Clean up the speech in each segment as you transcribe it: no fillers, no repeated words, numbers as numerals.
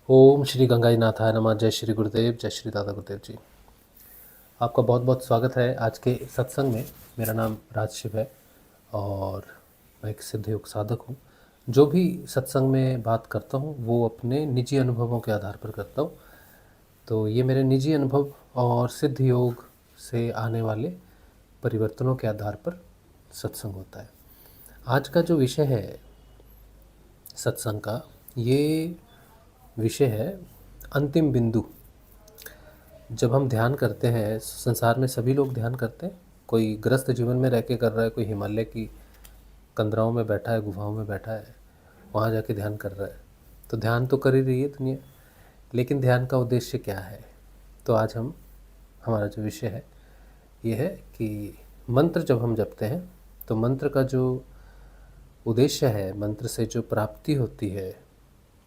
ओम श्री गंगाई नाथाय नमः। जय श्री गुरुदेव, जय श्री दादा गुरुदेव जी। आपका बहुत बहुत स्वागत है आज के सत्संग में। मेरा नाम राजशिव है और मैं एक सिद्ध योग साधक हूँ। जो भी सत्संग में बात करता हूँ वो अपने निजी अनुभवों के आधार पर करता हूँ। तो ये मेरे निजी अनुभव और सिद्ध योग से आने वाले परिवर्तनों के आधार पर सत्संग होता है। आज का जो विषय है सत्संग का, ये विषय है अंतिम बिंदु। जब हम ध्यान करते हैं, संसार में सभी लोग ध्यान करते हैं। कोई ग्रस्त जीवन में रह के कर रहा है, कोई हिमालय की कंदराओं में बैठा है, गुफाओं में बैठा है, वहाँ जाके ध्यान कर रहा है। तो ध्यान तो कर ही रही है दुनिया, लेकिन ध्यान का उद्देश्य क्या है? तो आज हमारा जो विषय है ये है कि मंत्र जब हम जपते हैं तो मंत्र का जो उद्देश्य है, मंत्र से जो प्राप्ति होती है,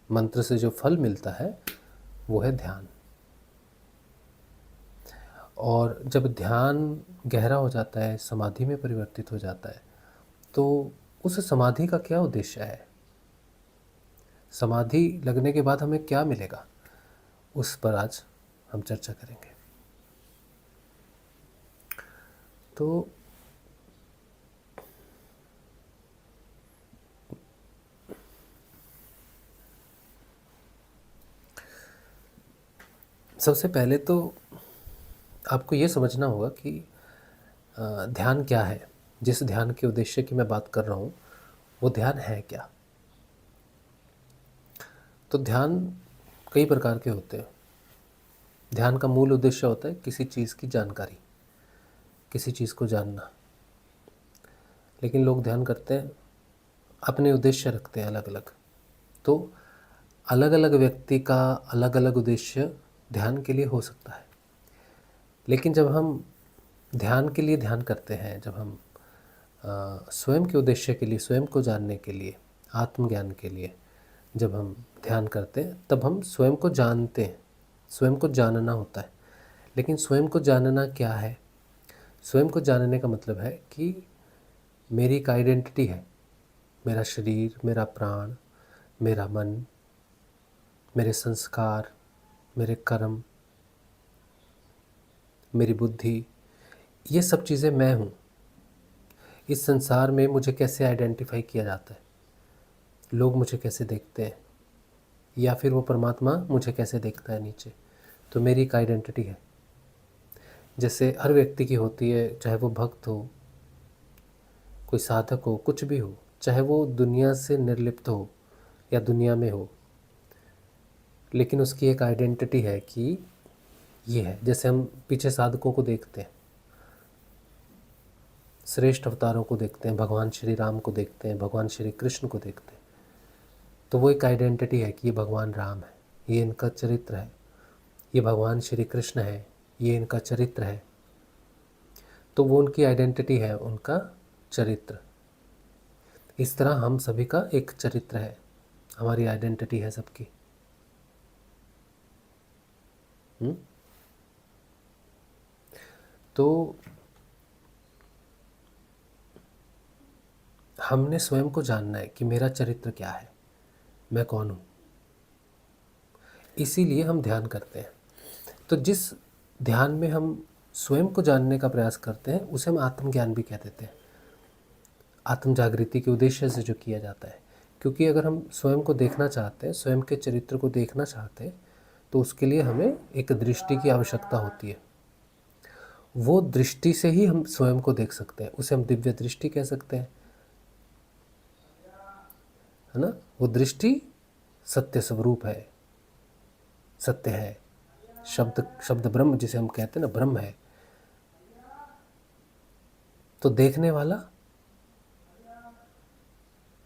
मंत्र से जो फल मिलता है, वो है ध्यान। और जब ध्यान गहरा हो जाता है, समाधि में परिवर्तित हो जाता है, तो उस समाधि का क्या उद्देश्य है? समाधि लगने के बाद हमें क्या मिलेगा? उस पर आज हम चर्चा करेंगे। तो सबसे पहले तो आपको ये समझना होगा कि ध्यान क्या है। जिस ध्यान के उद्देश्य की मैं बात कर रहा हूँ वो ध्यान है क्या? तो ध्यान कई प्रकार के होते हैं। ध्यान का मूल उद्देश्य होता है किसी चीज़ की जानकारी, किसी चीज़ को जानना। लेकिन लोग ध्यान करते हैं, अपने उद्देश्य रखते हैं अलग अलग। तो अलग अलग व्यक्ति का अलग अलग उद्देश्य ध्यान के लिए हो सकता है। लेकिन जब हम ध्यान के लिए ध्यान करते हैं, जब हम स्वयं के उद्देश्य के लिए, स्वयं को जानने के लिए, आत्मज्ञान के लिए जब हम ध्यान करते हैं, तब हम स्वयं को जानते हैं। स्वयं को जानना होता है। लेकिन स्वयं को जानना क्या है? स्वयं को जानने का मतलब है कि मेरी एक आइडेंटिटी है। मेरा शरीर, मेरा प्राण, मेरा मन, मेरे संस्कार, मेरे कर्म, मेरी बुद्धि, ये सब चीज़ें मैं हूँ। इस संसार में मुझे कैसे आइडेंटिफाई किया जाता है, लोग मुझे कैसे देखते हैं, या फिर वो परमात्मा मुझे कैसे देखता है नीचे, तो मेरी एक आइडेंटिटी है। जैसे हर व्यक्ति की होती है, चाहे वो भक्त हो, कोई साधक हो, कुछ भी हो, चाहे वो दुनिया से निर्लिप्त हो या दुनिया में हो, लेकिन उसकी एक आइडेंटिटी है कि ये है। जैसे हम पीछे साधकों को देखते हैं, श्रेष्ठ अवतारों को देखते हैं, भगवान श्री राम को देखते हैं, भगवान श्री कृष्ण को देखते हैं, तो वो एक आइडेंटिटी है कि ये भगवान राम है, ये इनका चरित्र है। ये भगवान श्री कृष्ण है, ये इनका चरित्र है। तो वो उनकी आइडेंटिटी है, उनका चरित्र। इस तरह हम सभी का एक चरित्र है, हमारी आइडेंटिटी है सबकी। तो हमने स्वयं को जानना है कि मेरा चरित्र क्या है, मैं कौन हूँ। इसीलिए हम ध्यान करते हैं। तो जिस ध्यान में हम स्वयं को जानने का प्रयास करते हैं उसे हम आत्मज्ञान भी कह देते हैं। आत्म जागृति के उद्देश्य से जो किया जाता है। क्योंकि अगर हम स्वयं को देखना चाहते हैं, स्वयं के चरित्र को देखना चाहते हैं, तो उसके लिए हमें एक दृष्टि की आवश्यकता होती है। वो दृष्टि से ही हम स्वयं को देख सकते हैं, उसे हम दिव्य दृष्टि कह सकते हैं, है ना। वो दृष्टि सत्य स्वरूप है, सत्य है। शब्द शब्द ब्रह्म जिसे हम कहते हैं ना, ब्रह्म है। तो देखने वाला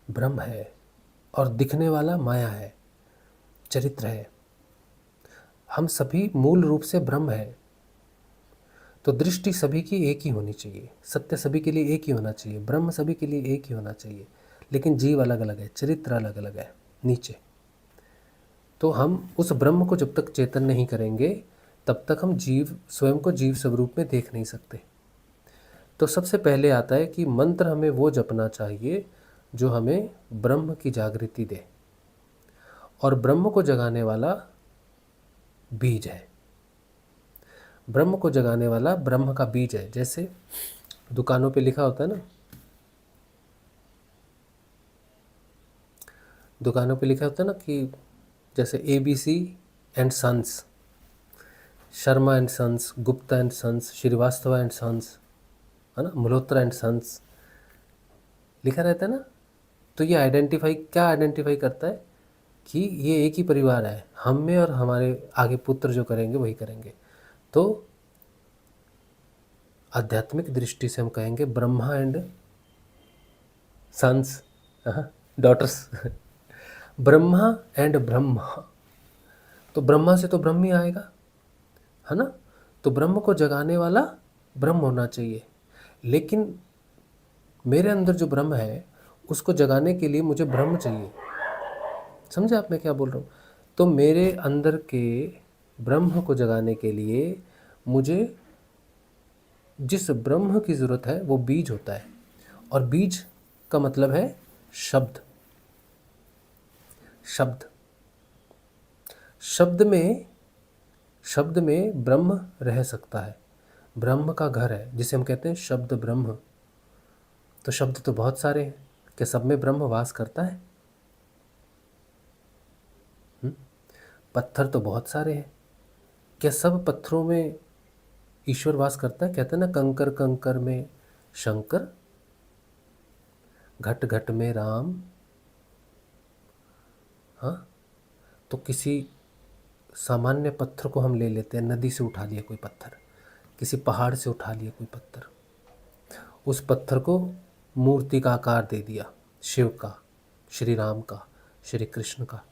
ब्रह्म है और दिखने वाला माया है, चरित्र है। हम सभी मूल रूप से ब्रह्म है। तो दृष्टि सभी की एक ही होनी चाहिए, सत्य सभी के लिए एक ही होना चाहिए, ब्रह्म सभी के लिए एक ही होना चाहिए। लेकिन जीव अलग अलग है, चरित्र अलग अलग है नीचे। तो हम उस ब्रह्म को जब तक चेतन नहीं करेंगे तब तक हम जीव स्वयं को जीव स्वरूप में देख नहीं सकते। तो सबसे पहले आता है कि मंत्र हमें वो जपना चाहिए जो हमें ब्रह्म की जागृति दे। और ब्रह्म को जगाने वाला बीज है। ब्रह्म को जगाने वाला ब्रह्म का बीज है। जैसे दुकानों पे लिखा होता है ना, दुकानों पे लिखा होता है ना कि जैसे ABC and sons, Sharma and sons, Gupta and sons, Srivastava and sons, है ना, मल्होत्रा एंड सन्स लिखा रहता है ना। तो ये क्या आइडेंटिफाई करता है कि ये एक ही परिवार है, हम में और हमारे आगे पुत्र जो करेंगे वही करेंगे। तो आध्यात्मिक दृष्टि से हम कहेंगे Brahma and sons, daughters Brahma and Brahma. तो ब्रह्मा से तो ब्रह्म ही आएगा, है ना। तो ब्रह्म को जगाने वाला ब्रह्म होना चाहिए। लेकिन मेरे अंदर जो ब्रह्म है उसको जगाने के लिए मुझे ब्रह्म चाहिए। समझे आप मैं क्या बोल रहा हूँ? तो मेरे अंदर के ब्रह्म को जगाने के लिए मुझे जिस ब्रह्म की ज़रूरत है वो बीज होता है। और बीज का मतलब है शब्द। शब्द शब्द में ब्रह्म रह सकता है। ब्रह्म का घर है जिसे हम कहते हैं शब्द ब्रह्म। तो शब्द तो बहुत सारे हैं, क्या सब में ब्रह्म वास करता है? पत्थर तो बहुत सारे हैं, क्या सब पत्थरों में ईश्वर वास करता है? कहते हैं ना, कंकर कंकर में शंकर, घट घट में राम। हाँ, तो किसी सामान्य पत्थर को हम ले लेते हैं, नदी से उठा लिया कोई पत्थर, किसी पहाड़ से उठा लिया कोई पत्थर, उस पत्थर को मूर्ति का आकार दे दिया, शिव का, श्री राम का, श्री कृष्ण का,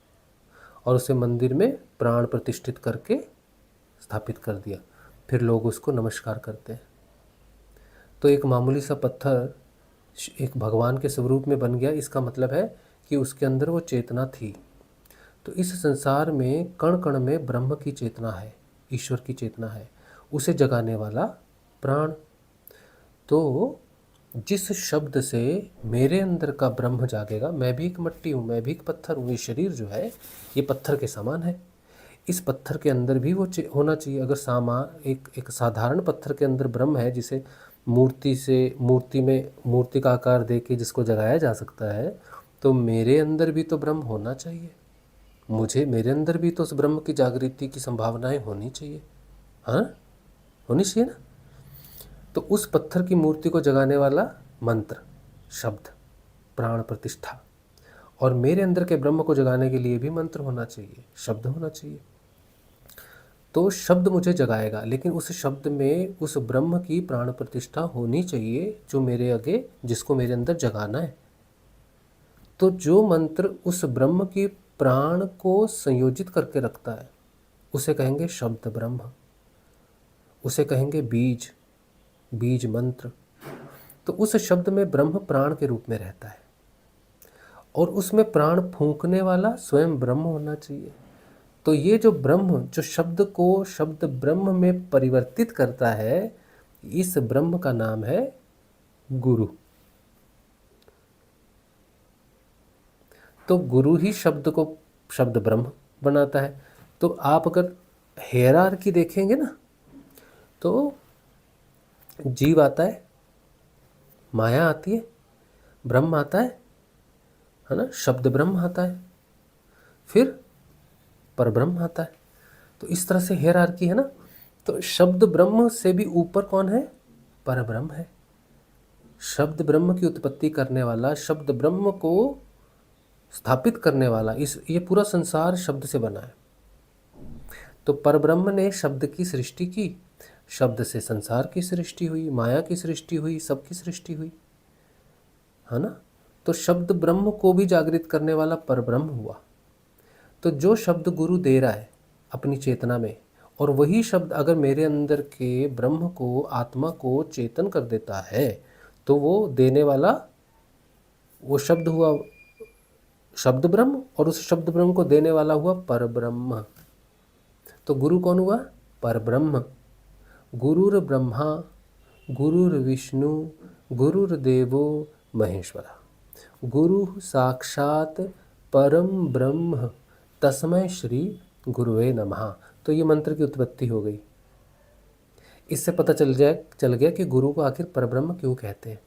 और उसे मंदिर में प्राण प्रतिष्ठित करके स्थापित कर दिया। फिर लोग उसको नमस्कार करते हैं। तो एक मामूली सा पत्थर एक भगवान के स्वरूप में बन गया। इसका मतलब है कि उसके अंदर वो चेतना थी। तो इस संसार में कण कण में ब्रह्म की चेतना है, ईश्वर की चेतना है, उसे जगाने वाला प्राण। तो जिस शब्द से मेरे अंदर का ब्रह्म जागेगा, मैं भी एक मिट्टी हूँ, मैं भी एक पत्थर हूँ, ये शरीर जो है ये पत्थर के समान है। इस पत्थर के अंदर भी वो होना चाहिए। अगर एक साधारण पत्थर के अंदर ब्रह्म है, जिसे मूर्ति का आकार दे के जिसको जगाया जा सकता है, तो मेरे अंदर भी तो ब्रह्म होना चाहिए। मेरे अंदर भी तो उस ब्रह्म की जागृति की संभावनाएं होनी चाहिए। हाँ, होनी चाहिए ना। तो उस पत्थर की मूर्ति को जगाने वाला मंत्र, शब्द, प्राण प्रतिष्ठा, और मेरे अंदर के ब्रह्म को जगाने के लिए भी मंत्र होना चाहिए, शब्द होना चाहिए। तो शब्द मुझे जगाएगा, लेकिन उस शब्द में उस ब्रह्म की प्राण प्रतिष्ठा होनी चाहिए जो जिसको मेरे अंदर जगाना है। तो जो मंत्र उस ब्रह्म की प्राण को संयोजित करके रखता है उसे कहेंगे शब्द ब्रह्म, उसे कहेंगे बीज मंत्र। तो उस शब्द में ब्रह्म प्राण के रूप में रहता है, और उसमें प्राण फूंकने वाला स्वयं ब्रह्म होना चाहिए। तो ये जो ब्रह्म, जो शब्द को शब्द ब्रह्म में परिवर्तित करता है, इस ब्रह्म का नाम है गुरु। तो गुरु ही शब्द को शब्द ब्रह्म बनाता है। तो आप अगर हायरार्की देखेंगे ना, तो जीव आता है, माया आती है, ब्रह्म आता है ना, शब्द ब्रह्म आता है, फिर परब्रह्म आता है। तो इस तरह से हायरार्की है ना। तो शब्द ब्रह्म से भी ऊपर कौन है? परब्रह्म है। शब्द ब्रह्म की उत्पत्ति करने वाला, शब्द ब्रह्म को स्थापित करने वाला, ये पूरा संसार शब्द से बना है। तो परब्रह्म ने शब्द की सृष्टि की, शब्द से संसार की सृष्टि हुई, माया की सृष्टि हुई, सबकी सृष्टि हुई, है ना। तो शब्द ब्रह्म को भी जागृत करने वाला परब्रह्म हुआ। तो जो शब्द गुरु दे रहा है अपनी चेतना में, और वही शब्द अगर मेरे अंदर के ब्रह्म को, आत्मा को चेतन कर देता है, तो वो देने वाला वो शब्द हुआ शब्द ब्रह्म, और उस शब्द ब्रह्म को देने वाला हुआ परब्रह्म। तो गुरु कौन हुआ? परब्रह्म। गुरुर ब्रह्मा गुरुर विष्णु गुरुर्देवो महेश्वरा। गुरु साक्षात परम ब्रह्म तस्मै श्री गुरुवे नमः। तो ये मंत्र की उत्पत्ति हो गई। इससे पता चल गया कि गुरु को आखिर परब्रह्म क्यों कहते हैं।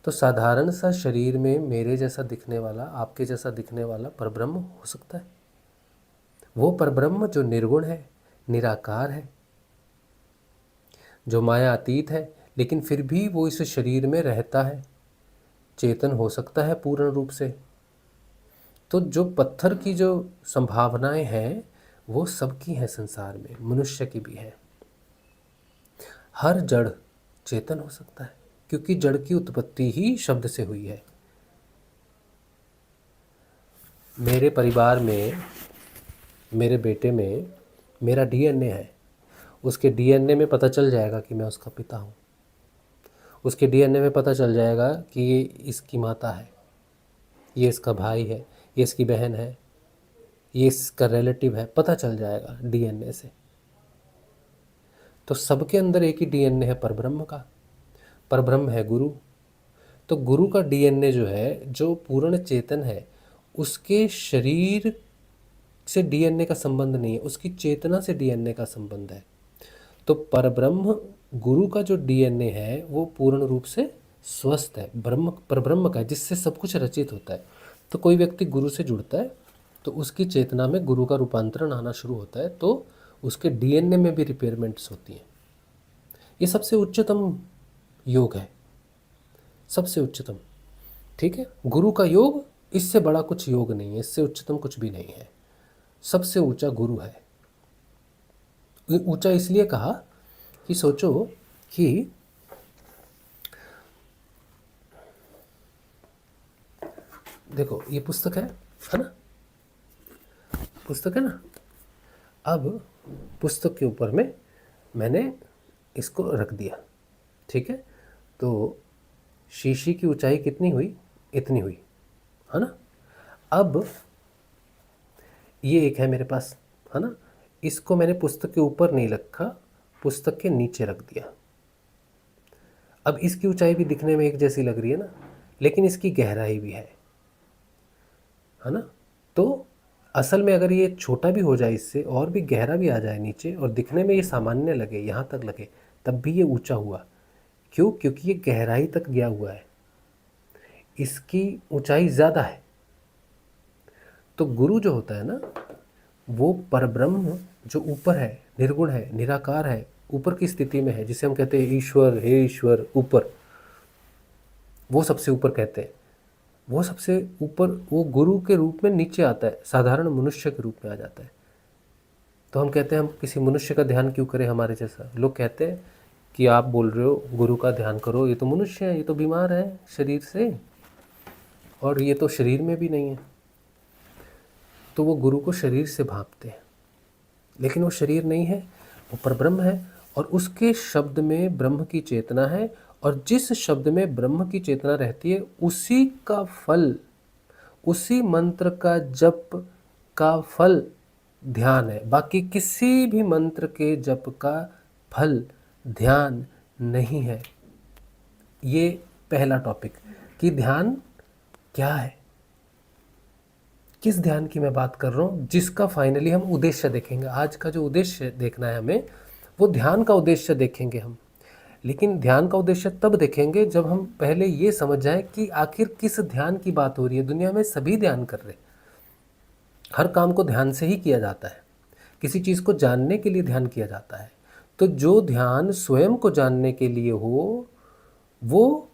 तो साधारण सा शरीर में मेरे जैसा दिखने वाला, आपके जैसा दिखने वाला परब्रह्म हो सकता है। वो परब्रह्म जो निर्गुण है, निराकार है, जो माया अतीत है, लेकिन फिर भी वो इस शरीर में रहता है, चेतन हो सकता है पूर्ण रूप से। तो जो पत्थर की जो संभावनाएं हैं वो सबकी हैं संसार में, मनुष्य की भी है। हर जड़ चेतन हो सकता है क्योंकि जड़ की उत्पत्ति ही शब्द से हुई है। मेरे परिवार में, मेरे बेटे में मेरा डीएनए है। उसके डीएनए में पता चल जाएगा कि मैं उसका पिता हूँ। उसके डीएनए में पता चल जाएगा कि ये इसकी माता है, ये इसका भाई है, ये इसकी बहन है, ये इसका रिलेटिव है, पता चल जाएगा डीएनए से। तो सबके अंदर एक ही डीएनए है परब्रह्म का। परब्रह्म है गुरु। तो गुरु का डीएनए जो है, जो पूर्ण चेतन है, उसके शरीर से डीएनए का संबंध नहीं है, उसकी चेतना से डीएनए का संबंध है। तो परब्रह्म गुरु का जो डीएनए है वो पूर्ण रूप से स्वस्थ है, ब्रह्म परब्रह्म का, जिससे सब कुछ रचित होता है। तो कोई व्यक्ति गुरु से जुड़ता है तो उसकी चेतना में गुरु का रूपांतरण आना शुरू होता है, तो उसके डीएनए में भी रिपेयरमेंट्स होती हैं। ये सबसे उच्चतम योग है, सबसे उच्चतम। ठीक है, गुरु का योग, इससे बड़ा कुछ योग नहीं है, इससे उच्चतम कुछ भी नहीं है। सबसे ऊंचा गुरु है। ऊंचा इसलिए कहा कि सोचो कि देखो ये पुस्तक है ना, पुस्तक है ना। अब पुस्तक के ऊपर में मैंने इसको रख दिया, ठीक है। तो शीशी की ऊंचाई कितनी हुई? इतनी हुई, है ना। अब ये एक है मेरे पास, है ना। इसको मैंने पुस्तक के ऊपर नहीं रखा, पुस्तक के नीचे रख दिया। अब इसकी ऊंचाई भी दिखने में एक जैसी लग रही है ना, लेकिन इसकी गहराई भी है ना। तो असल में अगर ये छोटा भी हो जाए, इससे और भी गहरा भी आ जाए नीचे, और दिखने में ये सामान्य लगे, यहाँ तक लगे, तब भी ये ऊंचा हुआ। क्यों? क्योंकि ये गहराई तक गया हुआ है, इसकी ऊंचाई ज़्यादा है। तो गुरु जो होता है ना, वो परब्रह्म जो ऊपर है, निर्गुण है, निराकार है, ऊपर की स्थिति में है, जिसे हम कहते हैं ईश्वर, हे ईश्वर, ऊपर, वो सबसे ऊपर कहते हैं। वो सबसे ऊपर, वो गुरु के रूप में नीचे आता है, साधारण मनुष्य के रूप में आ जाता है। तो हम कहते हैं हम किसी मनुष्य का ध्यान क्यों करें हमारे जैसा। लोग कहते हैं कि आप बोल रहे हो गुरु का ध्यान करो, ये तो मनुष्य है, ये तो बीमार है शरीर से, और ये तो शरीर में भी नहीं है। तो वो गुरु को शरीर से भांपते हैं, लेकिन वो शरीर नहीं है, वो परब्रह्म है, और उसके शब्द में ब्रह्म की चेतना है, और जिस शब्द में ब्रह्म की चेतना रहती है उसी का फल, उसी मंत्र का जप का फल ध्यान है। बाकी किसी भी मंत्र के जप का फल ध्यान नहीं है। ये पहला टॉपिक कि ध्यान क्या है, किस ध्यान की मैं बात कर रहा हूँ, जिसका फाइनली हम उद्देश्य देखेंगे। आज का जो उद्देश्य देखना है हमें, वो ध्यान का उद्देश्य देखेंगे हम। लेकिन ध्यान का उद्देश्य तब देखेंगे जब हम पहले ये समझ जाएं कि आखिर किस ध्यान की बात हो रही है। दुनिया में सभी ध्यान कर रहे, हर काम को ध्यान से ही किया जाता है, किसी चीज़ को जानने के लिए ध्यान किया जाता है। तो जो ध्यान स्वयं को जानने के लिए हो, वो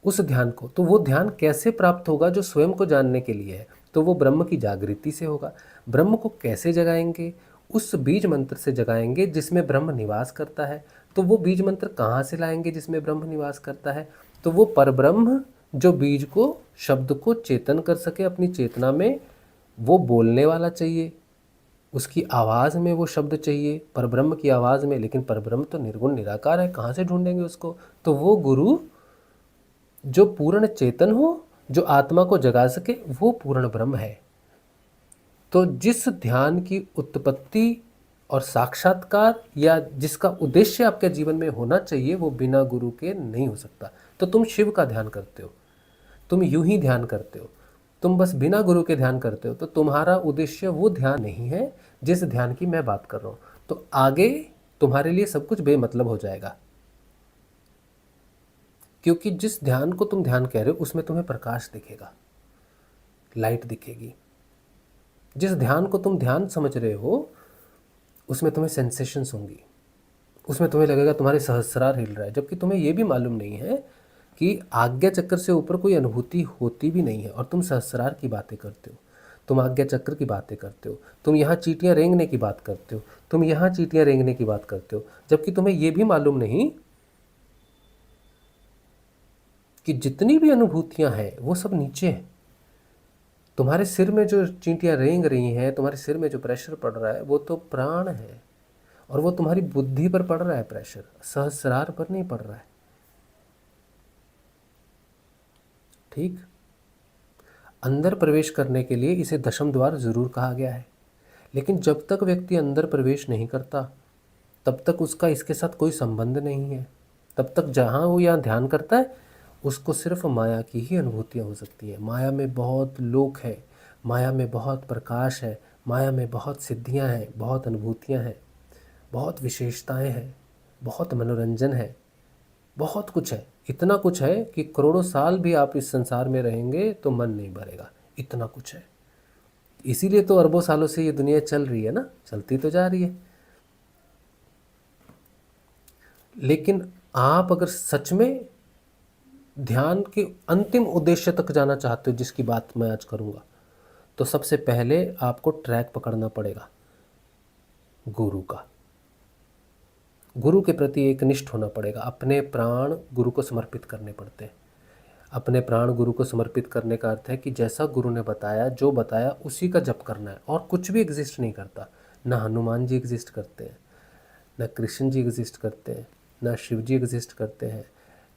उस ध्यान को, तो वो ध्यान कैसे प्राप्त होगा जो स्वयं को जानने के लिए है? तो वो ब्रह्म की जागृति से होगा। ब्रह्म को कैसे जगाएंगे? उस बीज मंत्र से जगाएंगे जिसमें ब्रह्म निवास करता है। तो वो बीज मंत्र कहाँ से लाएंगे जिसमें ब्रह्म निवास करता है? तो वो परब्रह्म जो बीज को, शब्द को चेतन कर सके अपनी चेतना में, वो बोलने वाला चाहिए, उसकी आवाज़ में वो शब्द चाहिए, परब्रह्म की आवाज़ में। लेकिन परब्रह्म तो निर्गुण निराकार है, कहाँ से ढूंढेंगे उसको? तो वो गुरु जो पूर्ण चेतन हो, जो आत्मा को जगा सके, वो पूर्ण ब्रह्म है। तो जिस ध्यान की उत्पत्ति और साक्षात्कार या जिसका उद्देश्य आपके जीवन में होना चाहिए, वो बिना गुरु के नहीं हो सकता। तो तुम शिव का ध्यान करते हो, तुम यूं ही ध्यान करते हो, तुम बस बिना गुरु के ध्यान करते हो, तो तुम्हारा उद्देश्य वो ध्यान नहीं है जिस ध्यान की मैं बात कर रहा हूँ। तो आगे तुम्हारे लिए सब कुछ बेमतलब हो जाएगा, क्योंकि जिस ध्यान को तुम ध्यान कह रहे हो उसमें तुम्हें प्रकाश दिखेगा, लाइट दिखेगी। जिस ध्यान को तुम ध्यान समझ रहे हो उसमें तुम्हें सेंसेशंस होंगी, उसमें तुम्हें लगेगा तुम्हारे सहस्रार हिल रहा है, जबकि तुम्हें ये भी मालूम नहीं है कि आज्ञा चक्र से ऊपर कोई अनुभूति होती भी नहीं है, और तुम सहस्रार की बातें करते हो, तुम आज्ञा चक्र की बातें करते हो, तुम यहाँ चींटियाँ रेंगने की बात करते हो, तुम यहाँ चींटियाँ रेंगने की बात करते हो, जबकि तुम्हें ये भी मालूम नहीं कि जितनी भी अनुभूतियाँ हैं वो सब नीचे हैं। तुम्हारे सिर में जो चींटियाँ रेंग रही हैं, तुम्हारे सिर में जो प्रेशर पड़ रहा है वो तो प्राण है, और वो तुम्हारी बुद्धि पर पड़ रहा है प्रेशर, सहस्रार पर नहीं पड़ रहा है। ठीक, अंदर प्रवेश करने के लिए इसे दशम द्वार जरूर कहा गया है, लेकिन जब तक व्यक्ति अंदर प्रवेश नहीं करता तब तक उसका इसके साथ कोई संबंध नहीं है। तब तक जहाँ वो यहाँ ध्यान करता है उसको सिर्फ माया की ही अनुभूतियाँ हो सकती हैं। माया में बहुत लोक है, माया में बहुत प्रकाश है, माया में बहुत सिद्धियाँ हैं, बहुत अनुभूतियाँ हैं, बहुत विशेषताएं हैं, बहुत मनोरंजन है, बहुत कुछ है। इतना कुछ है कि करोड़ों साल भी आप इस संसार में रहेंगे तो मन नहीं भरेगा, इतना कुछ है। इसीलिए तो अरबों सालों से ये दुनिया चल रही है ना, चलती तो जा रही है। लेकिन आप अगर सच में ध्यान के अंतिम उद्देश्य तक जाना चाहते हो, जिसकी बात मैं आज करूँगा, तो सबसे पहले आपको ट्रैक पकड़ना पड़ेगा गुरु का। गुरु के प्रति एक निष्ठ होना पड़ेगा, अपने प्राण गुरु को समर्पित करने पड़ते हैं। अपने प्राण गुरु को समर्पित करने का अर्थ है कि जैसा गुरु ने बताया, जो बताया उसी का जप करना है, और कुछ भी एग्जिस्ट नहीं करता। ना हनुमान जी एग्जिस्ट करते हैं, न कृष्ण जी एग्जिस्ट करते हैं, न शिव जी एग्जिस्ट करते हैं,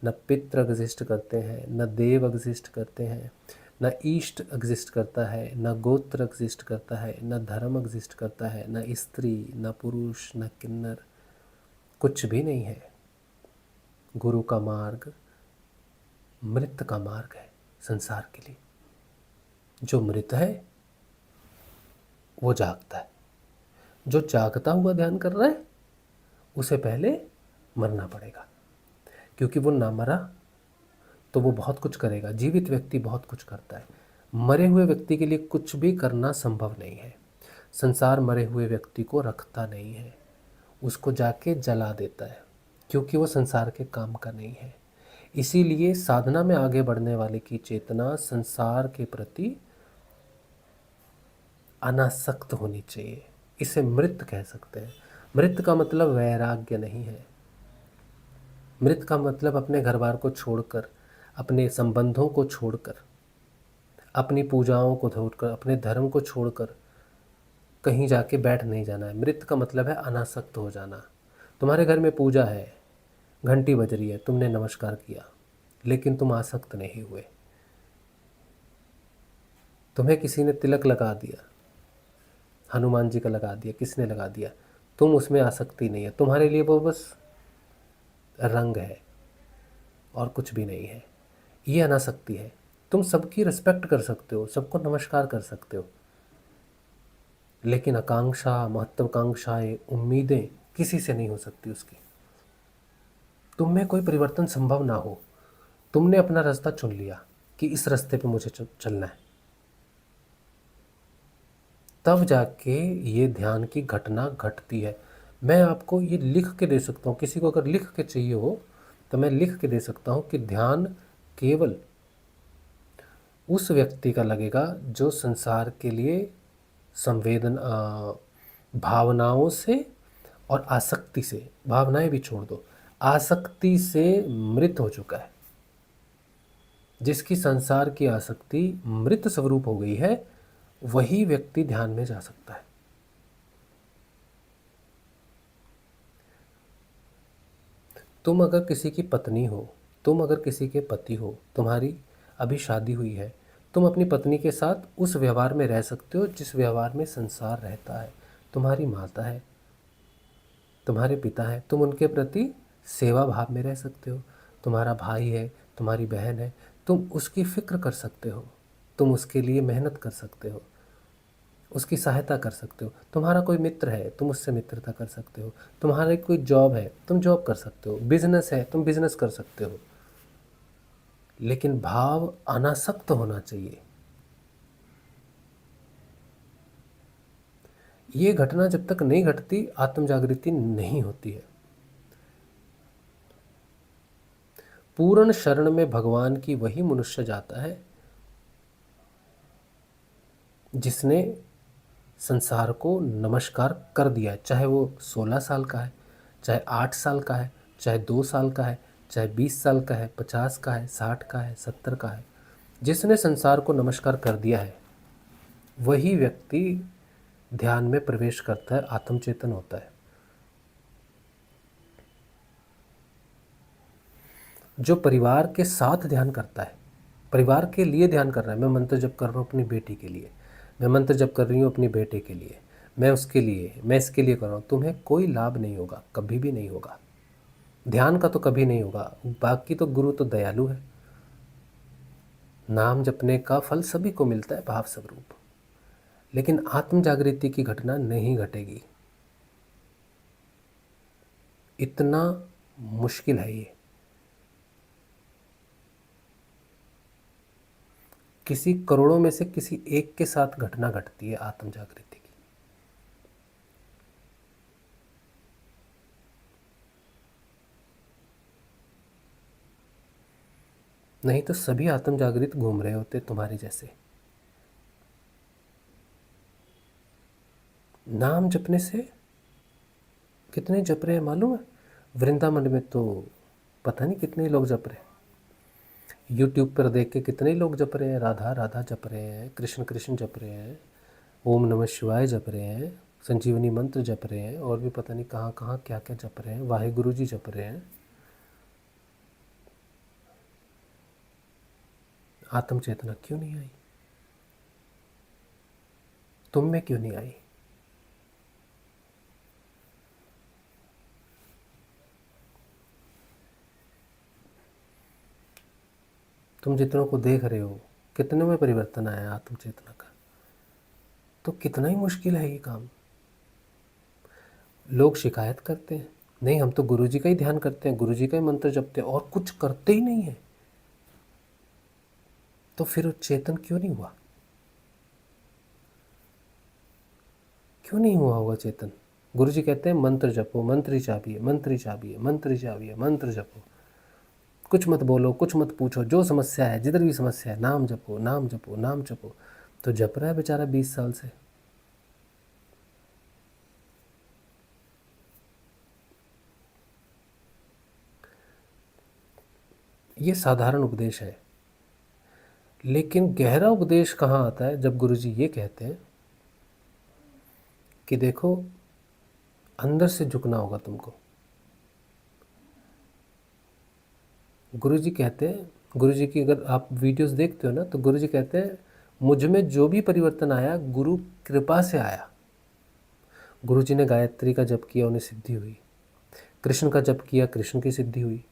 न पितृ एग्जिस्ट करते हैं, न देव एग्जिस्ट करते हैं, न ईष्ट एग्जिस्ट करता है, न गोत्र एग्जिस्ट करता है, न धर्म एग्जिस्ट करता है, न स्त्री, न पुरुष, न किन्नर, कुछ भी नहीं है। गुरु का मार्ग मृत का मार्ग है संसार के लिए। जो मृत है वो जागता है, जो जागता हुआ ध्यान कर रहा है उसे पहले मरना पड़ेगा, क्योंकि वो ना मरा तो वो बहुत कुछ करेगा। जीवित व्यक्ति बहुत कुछ करता है, मरे हुए व्यक्ति के लिए कुछ भी करना संभव नहीं है। संसार मरे हुए व्यक्ति को रखता नहीं है, उसको जाके जला देता है, क्योंकि वो संसार के काम का नहीं है। इसीलिए साधना में आगे बढ़ने वाले की चेतना संसार के प्रति अनासक्त होनी चाहिए। इसे मृत कह सकते हैं। मृत का मतलब वैराग्य नहीं है। मृत का मतलब अपने घर बार को छोड़कर, अपने संबंधों को छोड़कर, अपनी पूजाओं को छोड़कर, अपने धर्म को छोड़कर कहीं जाके बैठ नहीं जाना है। मृत का मतलब है अनासक्त हो जाना। तुम्हारे घर में पूजा है, घंटी बज रही है, तुमने नमस्कार किया, लेकिन तुम आसक्त नहीं हुए। तुम्हें किसी ने तिलक लगा दिया, हनुमान जी का लगा दिया, किसने लगा दिया, तुम उसमें आसक्ति नहीं है। तुम्हारे लिए वो बस रंग है और कुछ भी नहीं है। ये अनासक्ति है। तुम सबकी रिस्पेक्ट कर सकते हो, सबको नमस्कार कर सकते हो, लेकिन आकांक्षा, महत्वाकांक्षाएं, उम्मीदें किसी से नहीं हो सकती उसकी। तुम में कोई परिवर्तन संभव ना हो। तुमने अपना रास्ता चुन लिया कि इस रास्ते पे मुझे चलना है, तब जाके ये ध्यान की घटना घटती है। मैं आपको ये लिख के दे सकता हूँ, किसी को अगर लिख के चाहिए हो तो मैं लिख के दे सकता हूँ कि ध्यान केवल उस व्यक्ति का लगेगा जो संसार के लिए भावनाओं से और आसक्ति से, भावनाएं भी छोड़ दो, आसक्ति से मृत हो चुका है। जिसकी संसार की आसक्ति मृत स्वरूप हो गई है, वही व्यक्ति ध्यान में जा सकता है। तुम अगर किसी की पत्नी हो, तुम अगर किसी के पति हो, तुम्हारी अभी शादी हुई है, तुम अपनी पत्नी के साथ उस व्यवहार में रह सकते हो जिस व्यवहार में संसार रहता है। तुम्हारी माता है, तुम्हारे पिता है, तुम उनके प्रति सेवा भाव में रह सकते हो। तुम्हारा भाई है, तुम्हारी बहन है, तुम उसकी फिक्र कर सकते हो। तुम उसके लिए मेहनत कर सकते हो, उसकी सहायता कर सकते हो। तुम्हारा कोई मित्र है, तुम उससे मित्रता कर सकते हो। तुम्हारी कोई जॉब है, तुम जॉब कर सकते हो। बिजनेस है, तुम बिजनेस कर सकते हो। लेकिन भाव अनासक्त होना चाहिए। ये घटना जब तक नहीं घटती, आत्म जागृति नहीं होती है। पूर्ण शरण में भगवान की वही मनुष्य जाता है जिसने संसार को नमस्कार कर दिया है। चाहे वो 16 साल का है, चाहे 8 साल का है, चाहे 2 साल का है, चाहे 20 साल का है, 50 का है, 60 का है, 70 का है। जिसने संसार को नमस्कार कर दिया है वही व्यक्ति ध्यान में प्रवेश करता है, आत्मचेतन होता है। जो परिवार के साथ ध्यान करता है, परिवार के लिए ध्यान कर रहा है, मैं मंत्र जप कर रहा हूँ अपनी बेटी के लिए, मैं मंत्र जप कर रही हूँ अपने बेटे के लिए, मैं उसके लिए, मैं इसके लिए कर रहा हूँ, तुम्हें कोई लाभ नहीं होगा, कभी भी नहीं होगा। ध्यान का तो कभी नहीं होगा। बाकी तो गुरु तो दयालु है, नाम जपने का फल सभी को मिलता है भाव स्वरूप। लेकिन आत्म जागृति की घटना नहीं घटेगी। इतना मुश्किल है ये। किसी करोड़ों में से किसी एक के साथ घटना घटती है आत्म जागृति की। नहीं तो सभी आत्म जागृत घूम रहे होते तुम्हारे जैसे। नाम जपने से कितने जप रहे हैं मालूम है? वृंदावन में तो पता नहीं कितने लोग जप रहे हैं। यूट्यूब पर देख के कितने लोग जप रहे हैं, राधा राधा जप रहे हैं, कृष्ण कृष्ण जप रहे हैं, ओम नमः शिवाय जप रहे हैं, संजीवनी मंत्र जप रहे हैं, और भी पता नहीं कहाँ कहाँ क्या क्या जप रहे हैं, वाहेगुरु जी जप रहे हैं। आत्म चेतना क्यों नहीं आई? तुम में क्यों नहीं आई? तुम जितनों को देख रहे हो, कितने में परिवर्तन आया आत्म चेतना का? तो कितना ही मुश्किल है ये काम। लोग शिकायत करते हैं, नहीं हम तो गुरुजी का ही ध्यान करते हैं, गुरुजी का ही मंत्र जपते हैं और कुछ करते ही नहीं है। तो फिर चेतन क्यों नहीं हुआ? क्यों नहीं हुआ होगा चेतन? गुरुजी कहते हैं मंत्र जपो, मंत्र ही चाबी है, मंत्र ही चाबी है, मंत्र ही चाबी है, मंत्र जपो, कुछ मत बोलो, कुछ मत पूछो, जो समस्या है, जिधर भी समस्या है, नाम जपो, नाम जपो, नाम जपो। तो जप रहा है बेचारा 20 साल से। ये साधारण उपदेश है, लेकिन गहरा उपदेश कहाँ आता है? जब गुरुजी ये कहते हैं कि देखो अंदर से झुकना होगा तुमको। गुरुजी कहते हैं, गुरुजी की अगर आप वीडियोस देखते हो ना, तो गुरुजी कहते हैं मुझ में जो भी परिवर्तन आया गुरु कृपा से आया। गुरुजी ने गायत्री का जप किया, उन्हें सिद्धि हुई। कृष्ण का जप किया, कृष्ण की सिद्धि हुई,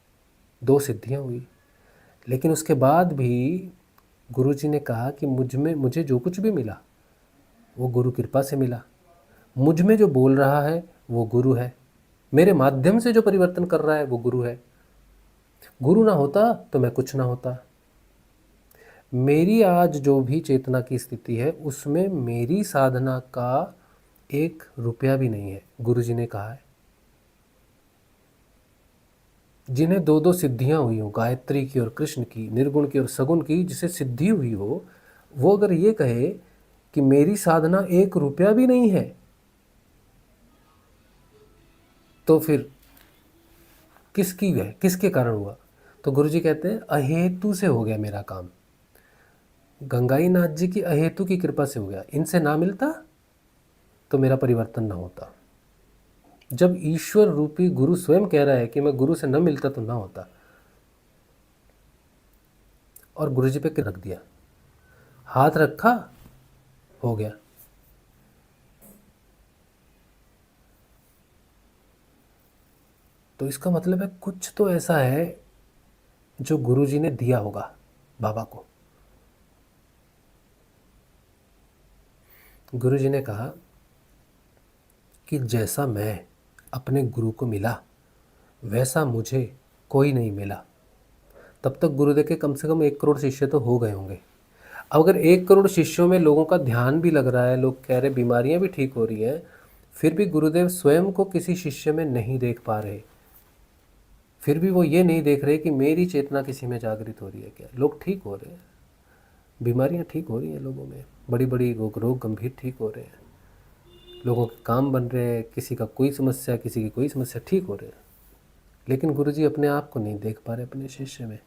2 सिद्धियां हुई। लेकिन उसके बाद भी गुरुजी ने कहा कि मुझे जो कुछ भी मिला वो गुरु कृपा से मिला। मुझ में जो बोल रहा है वो गुरु है, मेरे माध्यम से जो परिवर्तन कर रहा है वो गुरु है। गुरु ना होता तो मैं कुछ ना होता। मेरी आज जो भी चेतना की स्थिति है उसमें मेरी साधना का 1 रुपया भी नहीं है, गुरुजी ने कहा है। जिन्हें 2-2 सिद्धियां हुई हो, गायत्री की और कृष्ण की, निर्गुण की और सगुण की, जिसे सिद्धि हुई हो, वो अगर ये कहे कि मेरी साधना 1 रुपया भी नहीं है, तो फिर किसकी है, किसके कारण हुआ? तो गुरुजी कहते हैं अहेतु से हो गया मेरा काम। गंगाई नाथ जी की अहेतु की कृपा से हो गया। इनसे ना मिलता तो मेरा परिवर्तन ना होता। जब ईश्वर रूपी गुरु स्वयं कह रहा है कि मैं गुरु से न मिलता तो ना होता, और गुरुजी पे रख दिया, हाथ रखा, हो गया। तो इसका मतलब है कुछ तो ऐसा है जो गुरुजी ने दिया होगा बाबा को। गुरुजी ने कहा कि जैसा मैं अपने गुरु को मिला वैसा मुझे कोई नहीं मिला। तब तक गुरुदेव के कम से कम 1 करोड़ शिष्य तो हो गए होंगे। अगर 1 करोड़ शिष्यों में लोगों का ध्यान भी लग रहा है, लोग कह रहे बीमारियां भी ठीक हो रही हैं, फिर भी गुरुदेव स्वयं को किसी शिष्य में नहीं देख पा रहे। फिर भी वो ये नहीं देख रहे कि मेरी चेतना किसी में जागृत हो रही है क्या। लोग ठीक हो रहे हैं, बीमारियां ठीक हो रही हैं लोगों में, बड़ी बड़ी रोग गंभीर ठीक हो रहे हैं, लोगों के काम बन रहे हैं, किसी का कोई समस्या, किसी की कोई समस्या, ठीक हो रहे हैं। लेकिन गुरुजी अपने आप को नहीं देख पा रहे अपने शिष्य में।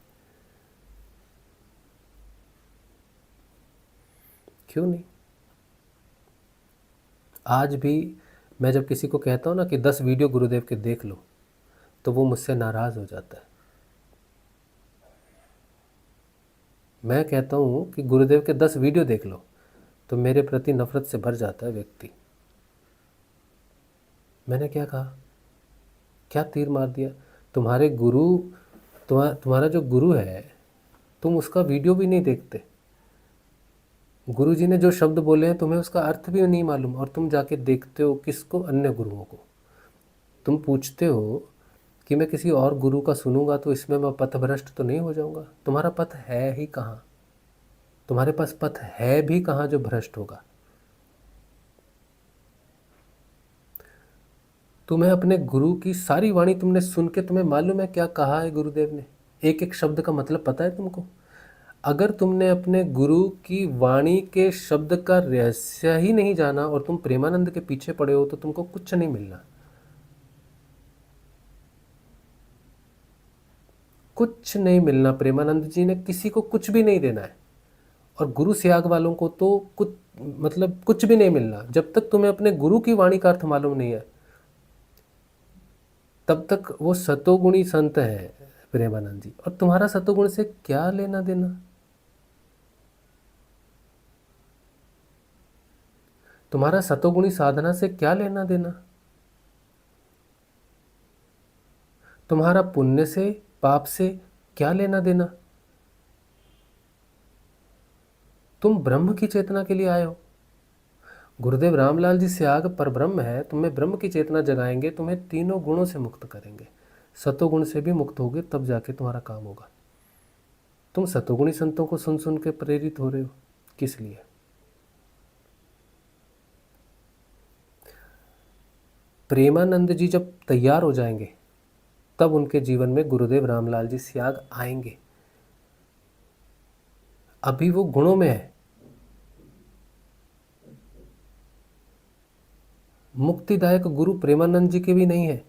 क्यों नहीं? आज भी मैं जब किसी को कहता हूँ ना कि 10 वीडियो गुरुदेव के देख लो, तो वो मुझसे नाराज़ हो जाता है। मैं कहता हूँ कि गुरुदेव के 10 वीडियो देख लो, तो मेरे प्रति नफरत से भर जाता है व्यक्ति। मैंने क्या कहा? क्या तीर मार दिया? तुम्हारे गुरु, तुम्हारा जो गुरु है, तुम उसका वीडियो भी नहीं देखते। गुरुजी ने जो शब्द बोले हैं तुम्हें उसका अर्थ भी नहीं मालूम, और तुम जाके देखते हो किसको? अन्य गुरुओं को। तुम पूछते हो कि मैं किसी और गुरु का सुनूंगा तो इसमें मैं पथभ्रष्ट तो नहीं हो जाऊंगा? तुम्हारा पथ है ही कहाँ? तुम्हारे पास पथ है भी कहाँ जो भ्रष्ट होगा? तुम्हें अपने गुरु की सारी वाणी तुमने सुन के तुम्हें मालूम है क्या कहा है गुरुदेव ने? एक एक शब्द का मतलब पता है तुमको? अगर तुमने अपने गुरु की वाणी के शब्द का रहस्य ही नहीं जाना और तुम प्रेमानंद के पीछे पड़े हो तो तुमको कुछ नहीं मिलना। कुछ नहीं मिलना। प्रेमानंद जी ने किसी को कुछ भी नहीं देना है, और गुरु त्याग वालों को तो कुछ मतलब कुछ भी नहीं मिलना। जब तक तुम्हें अपने गुरु की वाणी का अर्थ मालूम नहीं है तब तक वो सतोगुणी संत है प्रेमानंद जी, और तुम्हारा सतोगुण से क्या लेना देना? तुम्हारा सतोगुणी साधना से क्या लेना देना? तुम्हारा पुण्य से पाप से क्या लेना देना? तुम ब्रह्म की चेतना के लिए आए हो। गुरुदेव रामलाल जी त्याग पर ब्रह्म है, तुम्हें ब्रह्म की चेतना जगाएंगे, तुम्हें तीनों गुणों से मुक्त करेंगे। सतोगुण से भी मुक्त होगे तब जाके तुम्हारा काम होगा। तुम सतोगुणी संतों को सुन सुन के प्रेरित हो रहे हो, किस लिए? प्रेमानंद जी जब तैयार हो जाएंगे तब उनके जीवन में गुरुदेव रामलाल जी त्याग आएंगे। अभी वो गुणों में है। मुक्तिदायक गुरु प्रेमानंद जी के भी नहीं है।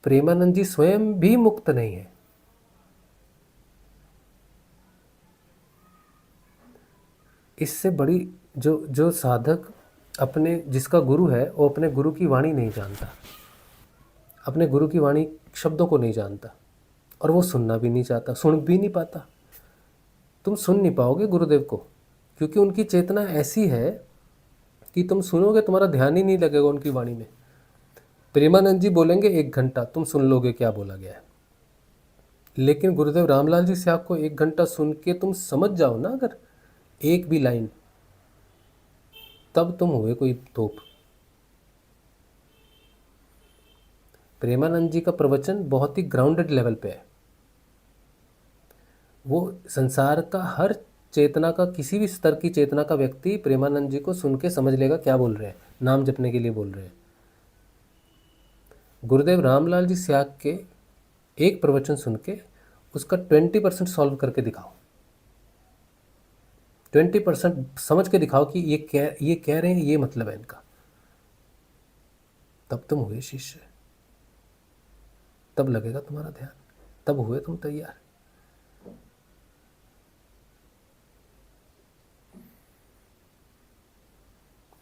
प्रेमानंद जी स्वयं भी मुक्त नहीं है। इससे बड़ी जो जो साधक अपने जिसका गुरु है वो अपने गुरु की वाणी नहीं जानता, अपने गुरु की वाणी शब्दों को नहीं जानता, और वो सुनना भी नहीं चाहता, सुन भी नहीं पाता। तुम सुन नहीं पाओगे गुरुदेव को, क्योंकि उनकी चेतना ऐसी है कि तुम सुनोगे तुम्हारा ध्यान ही नहीं लगेगा उनकी वाणी में। प्रेमानंद जी बोलेंगे 1 घंटा, तुम सुन लोगे क्या बोला गया है। लेकिन गुरुदेव रामलाल जी से आपको 1 घंटा सुन के तुम समझ जाओ ना अगर एक भी लाइन, तब तुम हुए कोई तोप। प्रेमानंद जी का प्रवचन बहुत ही ग्राउंडेड लेवल पे है। वो संसार का हर चेतना का, किसी भी स्तर की चेतना का व्यक्ति प्रेमानंद जी को सुन के समझ लेगा क्या बोल रहे हैं, नाम जपने के लिए बोल रहे हैं। गुरुदेव रामलाल जी त्याग के एक प्रवचन सुन के उसका 20% सॉल्व करके दिखाओ, 20% समझ के दिखाओ कि ये कह रहे हैं, ये मतलब है इनका, तब तुम हुए शिष्य, तब लगेगा तुम्हारा ध्यान, तब हुए तुम तैयार।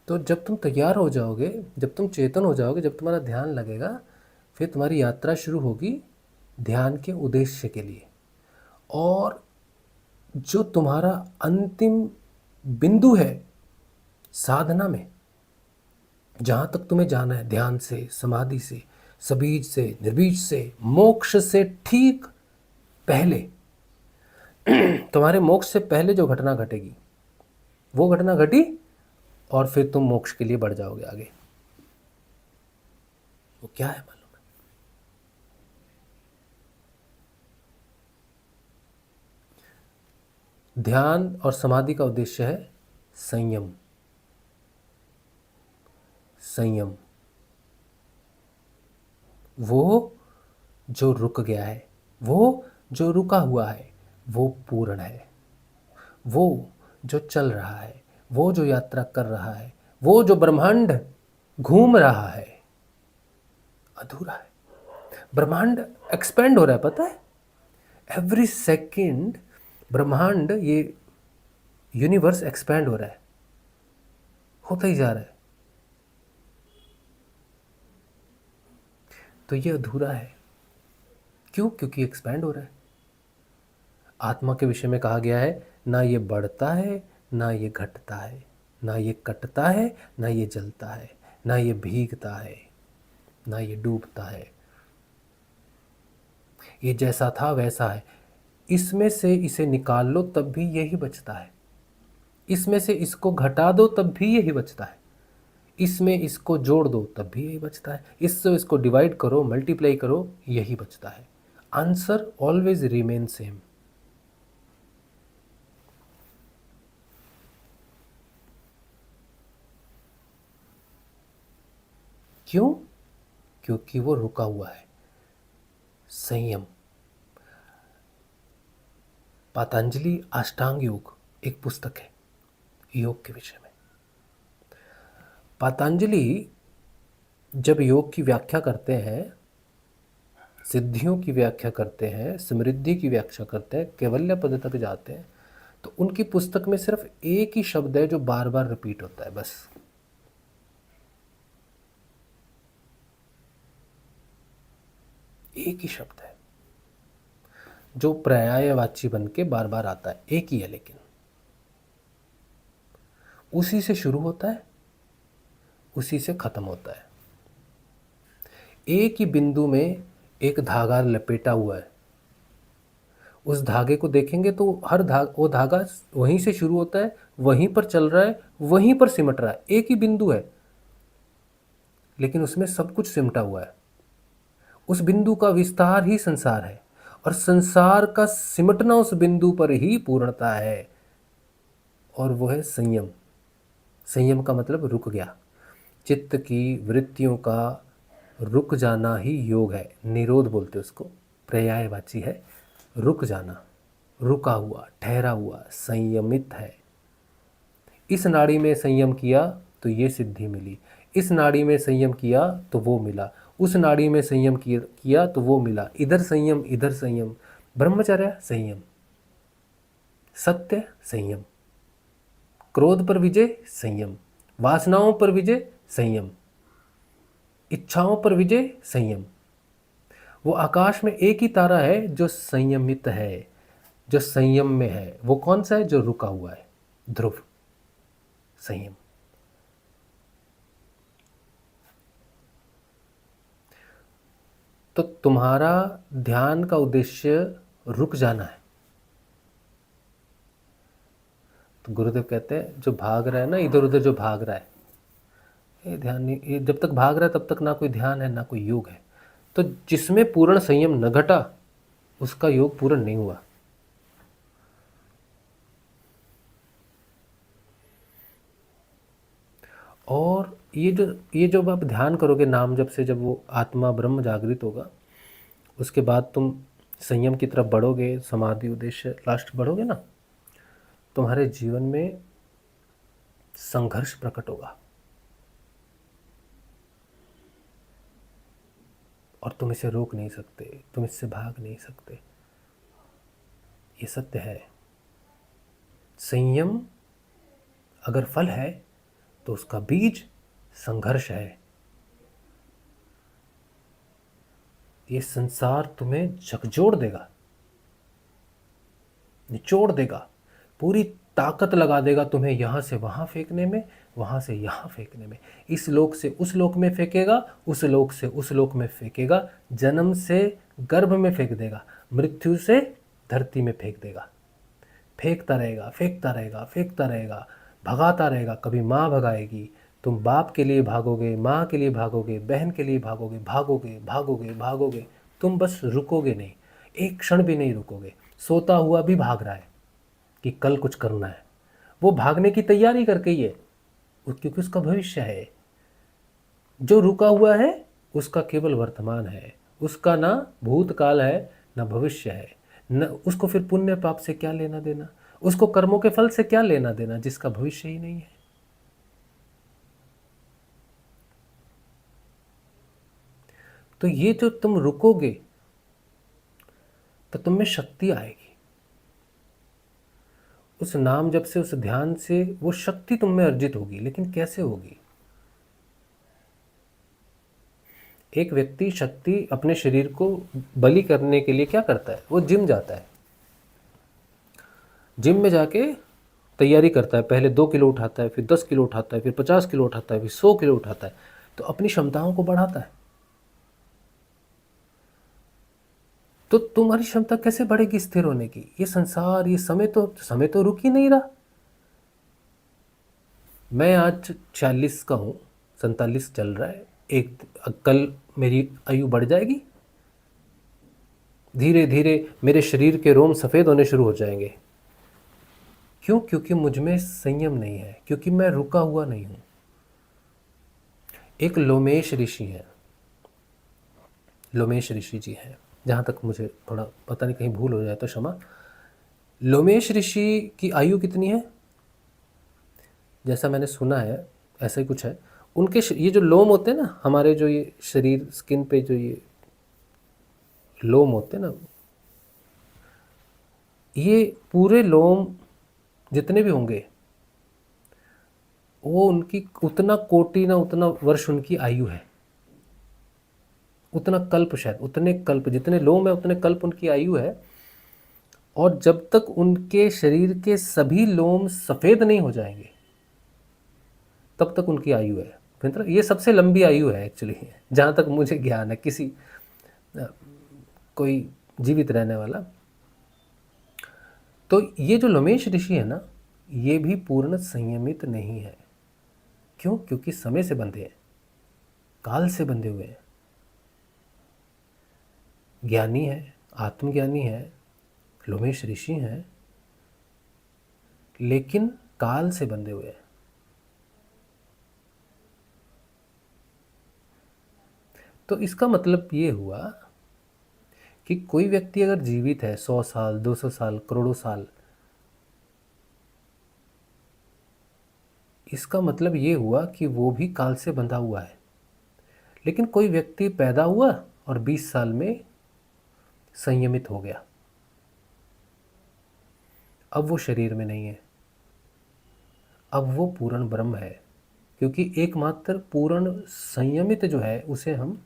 तो जब तुम तैयार हो जाओगे, जब तुम चेतन हो जाओगे, जब तुम्हारा ध्यान लगेगा, फिर तुम्हारी यात्रा शुरू होगी ध्यान के उद्देश्य के लिए। और जो तुम्हारा अंतिम बिंदु है साधना में, जहाँ तक तुम्हें जाना है, ध्यान से, समाधि से, सबीज से, निर्बीज से, मोक्ष से ठीक पहले तुम्हारे मोक्ष से पहले जो घटना घटेगी वो घटना घटी और फिर तुम मोक्ष के लिए बढ़ जाओगे आगे। वो क्या है मालूम है? ध्यान और समाधि का उद्देश्य है संयम। संयम, वो जो रुक गया है, वो जो रुका हुआ है, वो पूर्ण है। वो जो चल रहा है, वो जो यात्रा कर रहा है, वो जो ब्रह्मांड घूम रहा है, अधूरा है। ब्रह्मांड एक्सपेंड हो रहा है, पता है? एवरी सेकंड ब्रह्मांड, ये यूनिवर्स एक्सपेंड हो रहा है, होता ही जा रहा है। तो ये अधूरा है। क्यों? क्योंकि एक्सपेंड हो रहा है। आत्मा के विषय में कहा गया है, ना ये बढ़ता है ना ये घटता है, ना ये कटता है ना ये जलता है, ना ये भीगता है ना ये डूबता है। ये जैसा था वैसा है। इसमें से इसे निकाल लो तब भी यही बचता है। इसमें से इसको घटा दो तब भी यही बचता है। इसमें इसको जोड़ दो तब भी यही बचता है। इससे इसको डिवाइड करो, मल्टीप्लाई करो, यही बचता है। Answer always remain same. क्यों? क्योंकि वो रुका हुआ है। संयम। पतंजलि अष्टांग योग एक पुस्तक है योग के विषय में। पतंजलि जब योग की व्याख्या करते हैं, सिद्धियों की व्याख्या करते हैं, समृद्धि की व्याख्या करते हैं, कैवल्य पद तक जाते हैं, तो उनकी पुस्तक में सिर्फ एक ही शब्द है जो बार बार रिपीट होता है, बस। एक ही शब्द है जो पर्यायवाची बन के बार बार आता है, एक ही है, लेकिन उसी से शुरू होता है, उसी से खत्म होता है। एक ही बिंदु में एक धागा लपेटा हुआ है। उस धागे को देखेंगे तो वो धागा वहीं से शुरू होता है, वहीं पर चल रहा है, वहीं पर सिमट रहा है। एक ही बिंदु है, लेकिन उसमें सब कुछ सिमटा हुआ है। उस बिंदु का विस्तार ही संसार है, और संसार का सिमटना उस बिंदु पर ही पूर्णता है, और वो है संयम। संयम का मतलब रुक गया। चित्त की वृत्तियों का रुक जाना ही योग है। निरोध बोलते उसको, पर्यायवाची है। रुक जाना, रुका हुआ, ठहरा हुआ, संयमित है। इस नाड़ी में संयम किया तो ये सिद्धि मिली, इस नाड़ी में संयम किया तो वो मिला, उस नाड़ी में संयम किया तो वो मिला। इधर संयम, इधर संयम। ब्रह्मचर्य संयम, सत्य संयम, क्रोध पर विजय संयम, वासनाओं पर विजय संयम, इच्छाओं पर विजय संयम। वो आकाश में एक ही तारा है जो संयमित है, जो संयम में है। वो कौन सा है? जो रुका हुआ है, ध्रुव, संयम। तो तुम्हारा ध्यान का उद्देश्य रुक जाना है। तो गुरुदेव कहते हैं जो भाग रहा है ना, इधर उधर जो भाग रहा है, ये ध्यान नहीं। ये जब तक भाग रहा है तब तक ना कोई ध्यान है ना कोई योग है। तो जिसमें पूर्ण संयम न घटा उसका योग पूर्ण नहीं हुआ। और ये जब आप ध्यान करोगे नाम जब से, जब वो आत्मा ब्रह्म जागृत होगा, उसके बाद तुम संयम की तरफ बढ़ोगे, समाधि उद्देश्य लास्ट बढ़ोगे ना, तुम्हारे जीवन में संघर्ष प्रकट होगा और तुम इसे रोक नहीं सकते, तुम इससे भाग नहीं सकते। ये सत्य है। संयम अगर फल है तो उसका बीज संघर्ष है। ये संसार तुम्हें झकझोर देगा, निचोड़ देगा, पूरी ताकत लगा देगा तुम्हें यहाँ से वहाँ फेंकने में, वहाँ से यहाँ फेंकने में। इस लोक से उस लोक में फेंकेगा, उस लोक से उस लोक में फेंकेगा, जन्म से गर्भ में फेंक देगा, मृत्यु से धरती में फेंक देगा। फेंकता रहेगा, फेंकता रहेगा, फेंकता रहेगा। भगाता रहेगा। कभी माँ भगाएगी, तुम बाप के लिए भागोगे, माँ के लिए भागोगे, बहन के लिए भागोगे, भागोगे भागोगे भागोगे, तुम बस रुकोगे नहीं, एक क्षण भी नहीं रुकोगे। सोता हुआ भी भाग रहा है कि कल कुछ करना है, वो भागने की तैयारी करके ही है, क्योंकि उसका भविष्य है। जो रुका हुआ है उसका केवल वर्तमान है, उसका ना भूतकाल है ना भविष्य है, न उसको फिर पुण्य पाप से क्या लेना देना, उसको कर्मों के फल से क्या लेना देना जिसका भविष्य ही नहीं है। तो ये जो तुम रुकोगे तो तुम में शक्ति आएगी, उस नाम जप से, उस ध्यान से वो शक्ति तुम में अर्जित होगी। लेकिन कैसे होगी? एक व्यक्ति शक्ति अपने शरीर को बलि करने के लिए क्या करता है? वो जिम जाता है, जिम में जाके तैयारी करता है, पहले 2 किलो उठाता है, फिर 10 किलो उठाता है, फिर 50 किलो उठाता है, फिर 100 किलो उठाता है, तो अपनी क्षमताओं को बढ़ाता है। तो तुम्हारी क्षमता कैसे बढ़ेगी स्थिर होने की? ये संसार, ये समय तो रुक ही नहीं रहा। मैं आज 40 का हूँ, 47 चल रहा है, एक कल मेरी आयु बढ़ जाएगी। धीरे धीरे मेरे शरीर के रोम सफ़ेद होने शुरू हो जाएंगे। क्यों? क्योंकि मुझ में संयम नहीं है, क्योंकि मैं रुका हुआ नहीं हूँ। एक लोमेश ऋषि हैं, लोमेश ऋषि जी हैं, जहाँ तक मुझे थोड़ा पता नहीं, कहीं भूल हो जाए तो क्षमा। लोमेश ऋषि की आयु कितनी है? जैसा मैंने सुना है ऐसा ही कुछ है। उनके ये जो लोम होते हैं ना, हमारे जो ये शरीर, स्किन पे जो ये लोम होते हैं ना, ये पूरे लोम जितने भी होंगे वो उनकी उतना कोटि ना उतना वर्ष उनकी आयु है, उतना कल्प, शायद उतने कल्प, जितने लोम है उतने कल्प उनकी आयु है। और जब तक उनके शरीर के सभी लोम सफ़ेद नहीं हो जाएंगे तब तक उनकी आयु है। मतलब ये सबसे लंबी आयु है एक्चुअली, जहाँ तक मुझे ज्ञान है, किसी कोई जीवित रहने वाला। तो ये जो लोमेश ऋषि है ना, ये भी पूर्ण संयमित नहीं है। क्यों? क्योंकि समय से बंधे हैं, काल से बंधे हुए हैं। ज्ञानी है, आत्मज्ञानी है, लोमेश ऋषि हैं, लेकिन काल से बंधे हुए हैं। तो इसका मतलब ये हुआ कि कोई व्यक्ति अगर जीवित है 100 साल, 200 साल, करोड़ों साल, इसका मतलब ये हुआ कि वो भी काल से बंधा हुआ है। लेकिन कोई व्यक्ति पैदा हुआ और 20 साल में संयमित हो गया, अब वो शरीर में नहीं है, अब वो पूर्ण ब्रह्म है। क्योंकि एकमात्र पूर्ण संयमित जो है उसे हम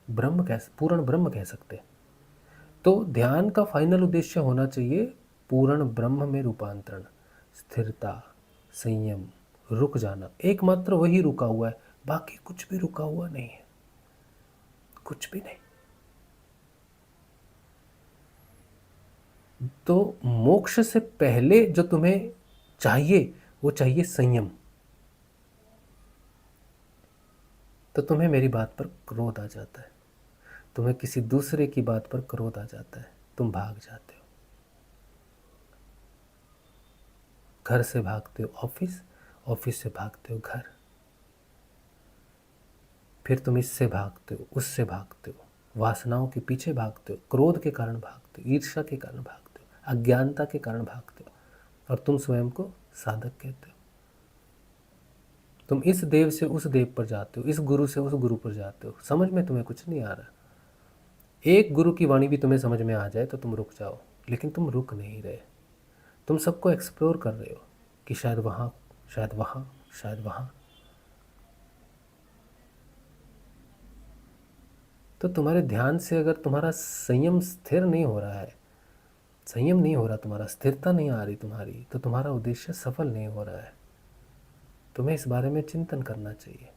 पूर्ण ब्रह्म कह सकते हैं। तो ध्यान का फाइनल उद्देश्य होना चाहिए पूर्ण ब्रह्म में रूपांतरण, स्थिरता, संयम, रुक जाना। एकमात्र वही रुका हुआ है, बाकी कुछ भी रुका हुआ नहीं है, कुछ भी नहीं। तो मोक्ष से पहले जो तुम्हें चाहिए वो चाहिए संयम। तो तुम्हें मेरी बात पर क्रोध आ जाता है, तुम्हें किसी दूसरे की बात पर क्रोध आ जाता है, तुम भाग जाते हो, घर से भागते हो ऑफिस, ऑफिस से भागते हो घर, फिर तुम इससे भागते हो, उससे भागते हो, वासनाओं के पीछे भागते हो, क्रोध के कारण भागते हो, ईर्ष्या के कारण भागते हो, अज्ञानता के कारण भागते हो, और तुम स्वयं को साधक कहते हो। तुम इस देव से उस देव पर जाते हो, इस गुरु से उस गुरु पर जाते हो, समझ में तुम्हें कुछ नहीं आ रहा। एक गुरु की वाणी भी तुम्हें समझ में आ जाए तो तुम रुक जाओ, लेकिन तुम रुक नहीं रहे। तुम सबको एक्सप्लोर कर रहे हो कि शायद वहाँ, शायद वहाँ, शायद वहाँ। तो तुम्हारे ध्यान से अगर तुम्हारा संयम स्थिर नहीं हो रहा है, संयम नहीं हो रहा तुम्हारा, स्थिरता नहीं आ रही तुम्हारी, तो तुम्हारा उद्देश्य सफल नहीं हो रहा है। तुम्हें इस बारे में चिंतन करना चाहिए।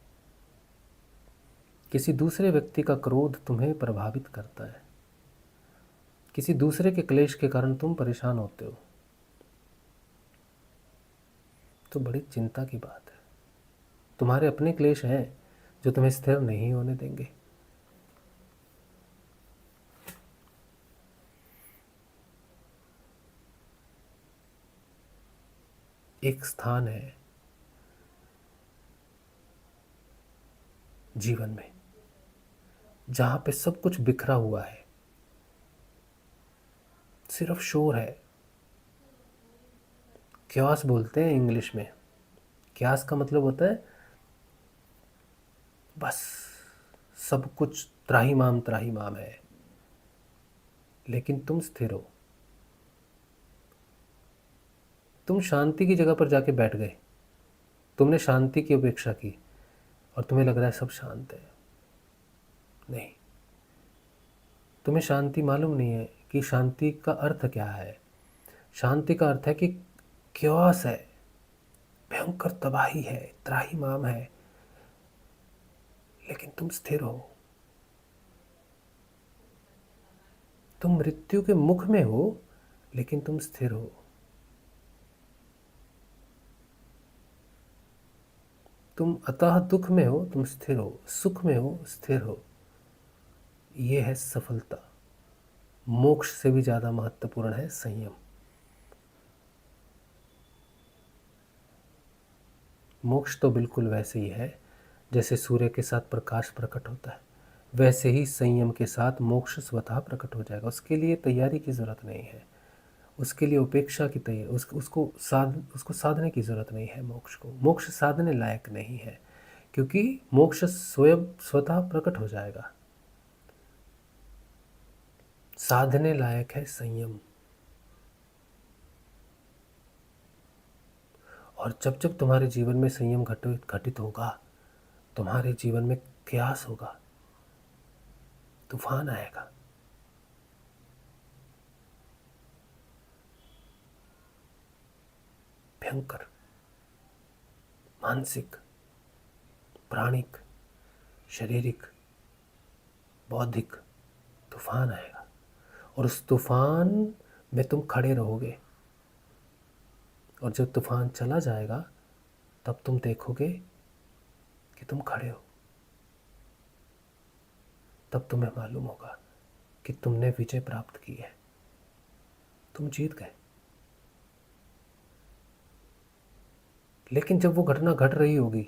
किसी दूसरे व्यक्ति का क्रोध तुम्हें प्रभावित करता है, किसी दूसरे के क्लेश के कारण तुम परेशान होते हो, तो बड़ी चिंता की बात है। तुम्हारे अपने क्लेश हैं जो तुम्हें स्थिर नहीं होने देंगे। एक स्थान है जीवन में जहां पे सब कुछ बिखरा हुआ है, सिर्फ शोर है। क्यास बोलते हैं इंग्लिश में। क्यास का मतलब होता है बस सब कुछ त्राहिमाम है, लेकिन तुम स्थिर हो। तुम शांति की जगह पर जाके बैठ गए, तुमने शांति की अपेक्षा की और तुम्हें लग रहा है सब शांत है। नहीं, तुम्हें शांति मालूम नहीं है कि शांति का अर्थ क्या है। शांति का अर्थ है कि क्योस है, भयंकर तबाही है, त्राहिमाम है, लेकिन तुम स्थिर हो। तुम मृत्यु के मुख में हो, लेकिन तुम स्थिर हो। तुम अतः दुख में हो, तुम स्थिर हो। सुख में हो, स्थिर हो। ये है सफलता। मोक्ष से भी ज़्यादा महत्वपूर्ण है संयम। मोक्ष तो बिल्कुल वैसे ही है जैसे सूर्य के साथ प्रकाश प्रकट होता है, वैसे ही संयम के साथ मोक्ष स्वतः प्रकट हो जाएगा। उसके लिए तैयारी की ज़रूरत नहीं है, उसके लिए उपेक्षा की तैयारी, उसको साधने की ज़रूरत नहीं है। मोक्ष साधने लायक नहीं है, क्योंकि मोक्ष स्वयं स्वतः प्रकट हो जाएगा। साधने लायक है संयम। और जब जब तुम्हारे जीवन में संयम घटित होगा, तुम्हारे जीवन में क्यास होगा, तूफान आएगा। भयंकर मानसिक, प्राणिक, शारीरिक, बौद्धिक तूफान आएगा। और उस तूफान में तुम खड़े रहोगे, और जब तूफान चला जाएगा तब तुम देखोगे कि तुम खड़े हो। तब तुम्हें मालूम होगा कि तुमने विजय प्राप्त की है, तुम जीत गए। लेकिन जब वो घटना घट रही होगी,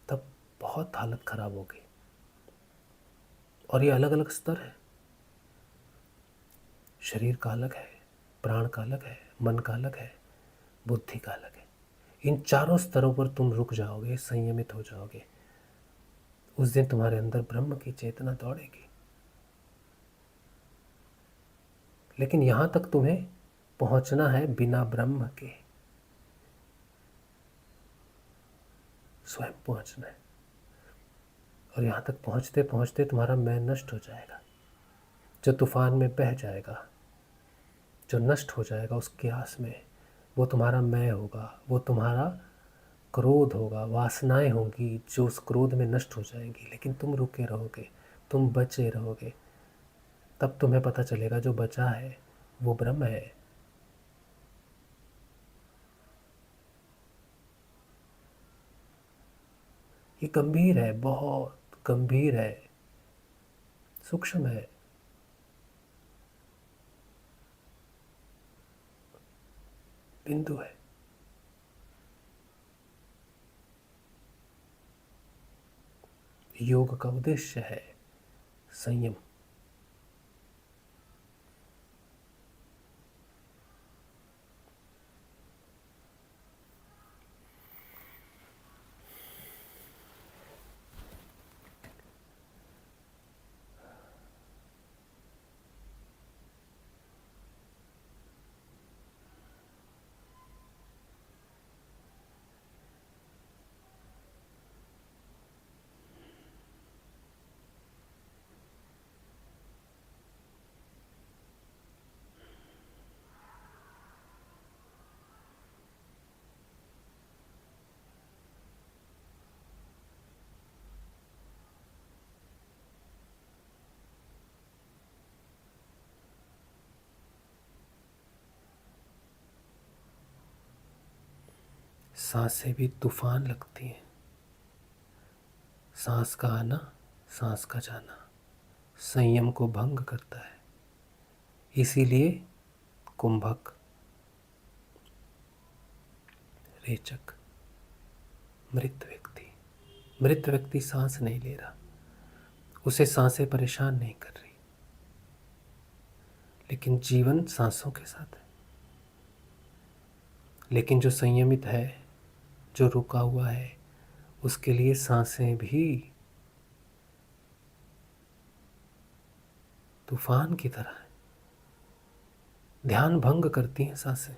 तब बहुत हालत खराब होगी। और ये अलग अलग स्तर है। शरीर का अलग है, प्राण का अलग है, मन का अलग है, बुद्धि का अलग है। इन चारों स्तरों पर तुम रुक जाओगे, संयमित हो जाओगे। उस दिन तुम्हारे अंदर ब्रह्म की चेतना दौड़ेगी। लेकिन यहां तक तुम्हें पहुंचना है बिना ब्रह्म के, स्वयं पहुंचना है। और यहां तक पहुंचते पहुंचते तुम्हारा मैं नष्ट हो जाएगा, जो तूफान में बह जाएगा, जो नष्ट हो जाएगा उस क्यास में। वो तुम्हारा मैं होगा, वो तुम्हारा क्रोध होगा, वासनाएं होंगी जो उस क्रोध में नष्ट हो जाएंगी। लेकिन तुम रुके रहोगे, तुम बचे रहोगे। तब तुम्हें पता चलेगा जो बचा है वो ब्रह्म है। ये गंभीर है, बहुत गंभीर है, सूक्ष्म है। बिंदु है। योग का उद्देश्य है संयम। सांसें भी तूफान लगती हैं। सांस का आना, सांस का जाना संयम को भंग करता है। इसीलिए कुंभक, रेचक, मृत व्यक्ति सांस नहीं ले रहा, उसे सांसें परेशान नहीं कर रही, लेकिन जीवन सांसों के साथ है। लेकिन जो संयमित है, जो रुका हुआ है, उसके लिए सांसें भी तूफान की तरह है, ध्यान भंग करती हैं सांसें।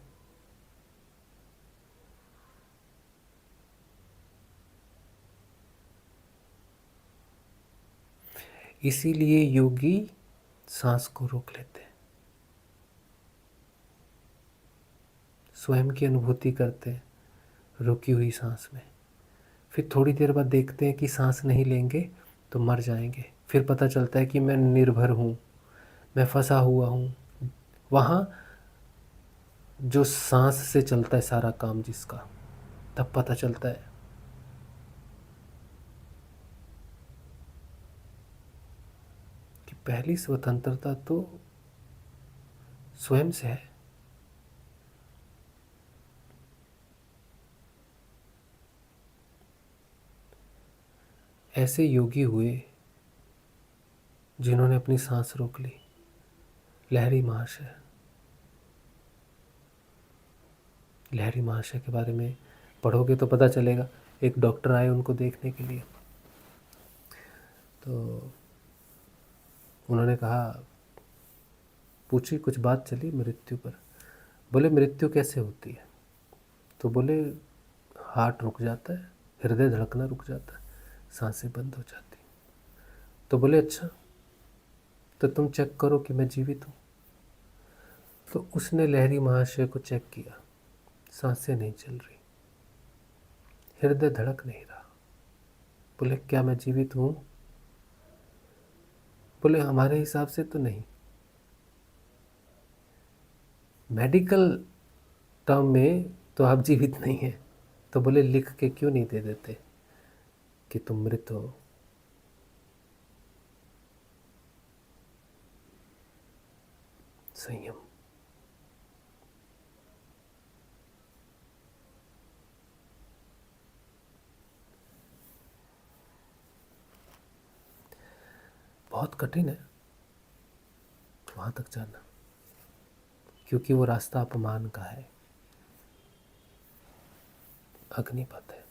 इसीलिए योगी सांस को रोक लेते हैं, स्वयं की अनुभूति करते हैं रुकी हुई सांस में। फिर थोड़ी देर बाद देखते हैं कि सांस नहीं लेंगे तो मर जाएंगे। फिर पता चलता है कि मैं निर्भर हूँ, मैं फंसा हुआ हूँ। वहाँ जो सांस से चलता है सारा काम जिसका, तब पता चलता है कि पहली स्वतंत्रता तो स्वयं से है। ऐसे योगी हुए जिन्होंने अपनी सांस रोक ली, लहरी महाशय। लहरी महाशय के बारे में पढ़ोगे तो पता चलेगा। एक डॉक्टर आए उनको देखने के लिए, तो उन्होंने कहा, पूछी, कुछ बात चली मृत्यु पर। बोले मृत्यु कैसे होती है? तो बोले हार्ट रुक जाता है, हृदय धड़कना रुक जाता है, सांसें बंद हो जाती। तो बोले अच्छा, तो तुम चेक करो कि मैं जीवित हूँ। तो उसने लहरी महाशय को चेक किया, सांसें नहीं चल रही, हृदय धड़क नहीं रहा। बोले क्या मैं जीवित हूँ? बोले हमारे हिसाब से तो नहीं, मेडिकल टर्म में तो आप जीवित नहीं हैं। तो बोले लिख के क्यों नहीं दे देते कि तुम मृत हो? संयम। बहुत कठिन है वहां तक जाना, क्योंकि वो रास्ता अपमान का है, अग्निपथ है।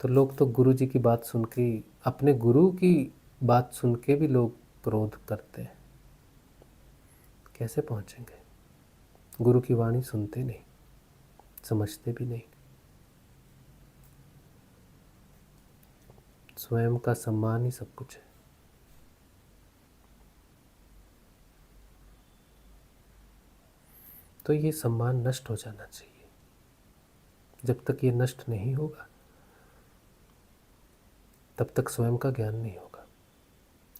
तो लोग तो गुरु जी की बात सुन के, अपने गुरु की बात सुन के भी लोग क्रोध करते हैं। कैसे पहुंचेंगे? गुरु की वाणी सुनते नहीं, समझते भी नहीं। स्वयं का सम्मान ही सब कुछ है। तो ये सम्मान नष्ट हो जाना चाहिए। जब तक ये नष्ट नहीं होगा तब तक स्वयं का ज्ञान नहीं होगा।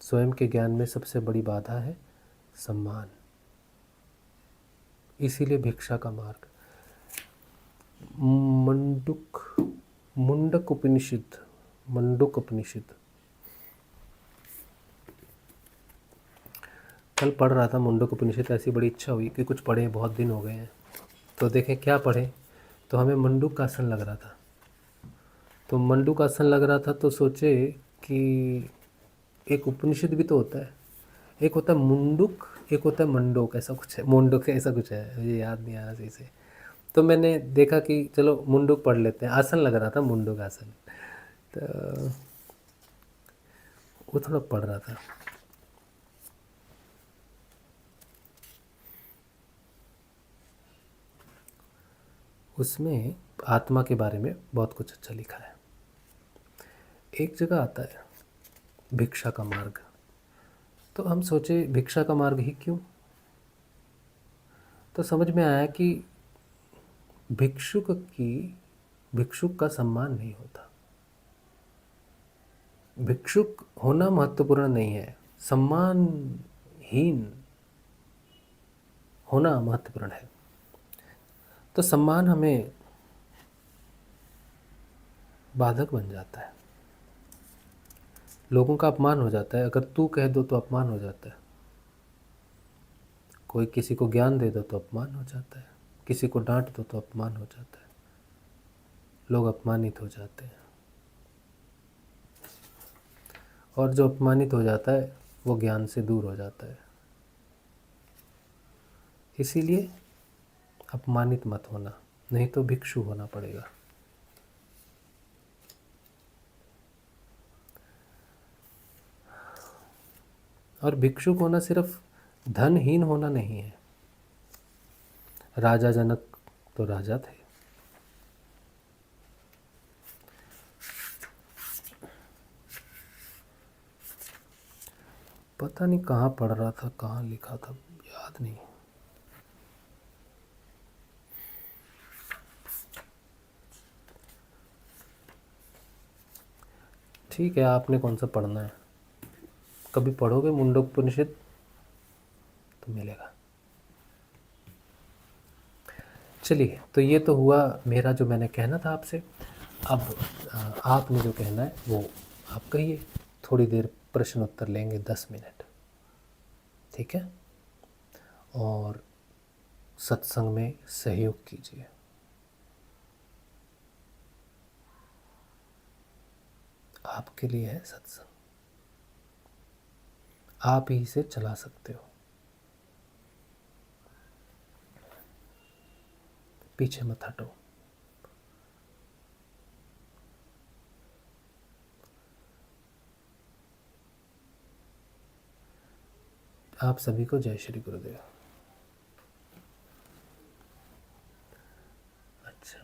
स्वयं के ज्ञान में सबसे बड़ी बाधा है सम्मान। इसीलिए भिक्षा का मार्ग, मुंडक उपनिषद कल पढ़ रहा था। मुंडक उपनिषद, ऐसी बड़ी इच्छा हुई कि कुछ पढ़ें, बहुत दिन हो गए हैं, तो देखें क्या पढ़ें। तो हमें मंडूक का आसन लग रहा था। तो मंडूक आसन लग रहा था तो सोचे कि एक उपनिषद भी तो होता है, एक होता है मुंडुक, एक होता है मंडोक, ऐसा कुछ है, मुंडुक ऐसा कुछ है, मुझे याद नहीं आया सही से। तो मैंने देखा कि चलो मुंडुक पढ़ लेते हैं। आसन लग रहा था मुंडुक आसन, तो वो थोड़ा पढ़ रहा था। उसमें आत्मा के बारे में बहुत कुछ अच्छा लिखा है। एक जगह आता है भिक्षा का मार्ग। तो हम सोचे भिक्षा का मार्ग ही क्यों? तो समझ में आया कि भिक्षुक का सम्मान नहीं होता। भिक्षुक होना महत्वपूर्ण नहीं है, सम्मानहीन होना महत्वपूर्ण है। तो सम्मान हमें बाधक बन जाता है, लोगों का अपमान हो जाता है। अगर तू कह दो तो अपमान हो जाता है, कोई किसी को ज्ञान दे दो तो अपमान हो जाता है, किसी को डांट दो तो अपमान हो जाता है, लोग अपमानित हो जाते हैं। और जो अपमानित हो जाता है वो ज्ञान से दूर हो जाता है। इसीलिए अपमानित मत होना, नहीं तो भिक्षु होना पड़ेगा। और भिक्षुक होना सिर्फ धनहीन होना नहीं है। राजा जनक तो राजा थे, पता नहीं कहाँ पढ़ रहा था, कहाँ लिखा था, याद नहीं। ठीक है, आपने कौन सा पढ़ना है, कभी पढ़ोगे मुंडकोपनिषद तो मिलेगा। चलिए, तो ये तो हुआ मेरा जो मैंने कहना था आपसे। अब आपने जो कहना है वो आप कहिए। थोड़ी देर प्रश्न उत्तर लेंगे, 10 मिनट, ठीक है। और सत्संग में सहयोग कीजिए। आपके लिए है सत्संग, आप ही इसे चला सकते हो, पीछे मत हटो। आप सभी को जय श्री गुरुदेव। अच्छा,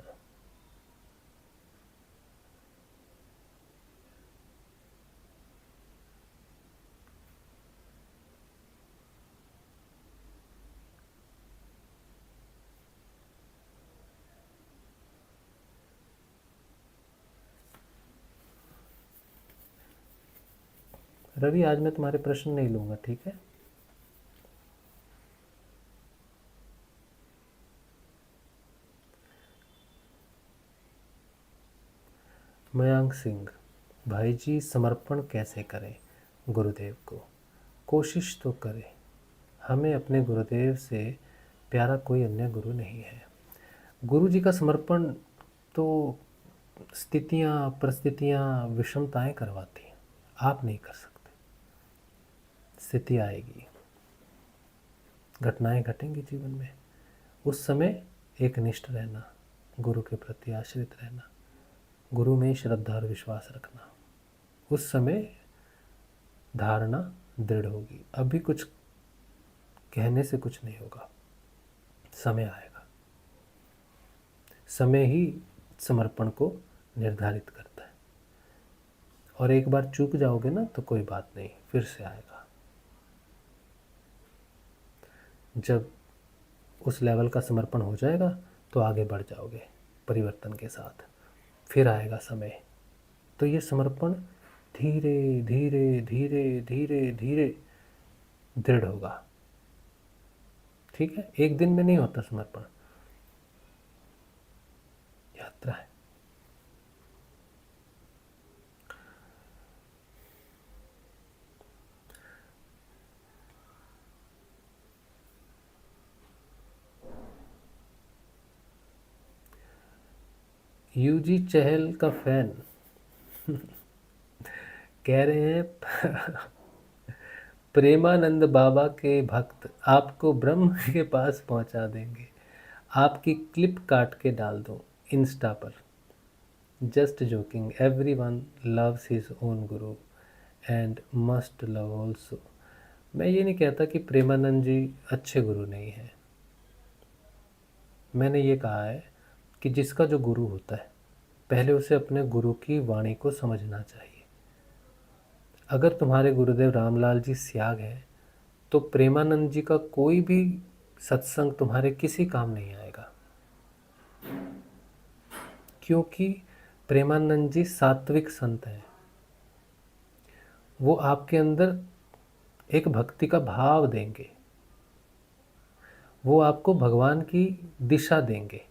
रवि, आज मैं तुम्हारे प्रश्न नहीं लूँगा, ठीक है। मयांक सिंह, भाई जी समर्पण कैसे करें गुरुदेव को? कोशिश तो करें, हमें अपने गुरुदेव से प्यारा कोई अन्य गुरु नहीं है। गुरु जी का समर्पण तो स्थितियाँ, परिस्थितियाँ, विषमताएं करवाती हैं, आप नहीं कर सकते। स्थिति आएगी, घटनाएं घटेंगी जीवन में, उस समय एक निष्ठ रहना, गुरु के प्रति आश्रित रहना, गुरु में श्रद्धा और विश्वास रखना, उस समय धारणा दृढ़ होगी। अभी कुछ कहने से कुछ नहीं होगा, समय आएगा। समय ही समर्पण को निर्धारित करता है। और एक बार चूक जाओगे ना तो कोई बात नहीं, फिर से आएगा। जब उस लेवल का समर्पण हो जाएगा तो आगे बढ़ जाओगे परिवर्तन के साथ, फिर आएगा समय। तो ये समर्पण धीरे धीरे धीरे धीरे धीरे दृढ़ होगा, ठीक है। एक दिन में नहीं होता समर्पण, यात्रा है। यूजी चहल का फैन कह रहे हैं प्रेमानंद बाबा के भक्त आपको ब्रह्म के पास पहुंचा देंगे, आपकी क्लिप काट के डाल दो इंस्टा पर। Just joking, everyone loves his own Guru and must love also. मैं ये नहीं कहता कि प्रेमानंद जी अच्छे गुरु नहीं हैं। मैंने ये कहा है कि जिसका जो गुरु होता है, पहले उसे अपने गुरु की वाणी को समझना चाहिए। अगर तुम्हारे गुरुदेव रामलाल जी स्याग हैं तो प्रेमानंद जी का कोई भी सत्संग तुम्हारे किसी काम नहीं आएगा, क्योंकि प्रेमानंद जी सात्विक संत हैं। वो आपके अंदर एक भक्ति का भाव देंगे, वो आपको भगवान की दिशा देंगे,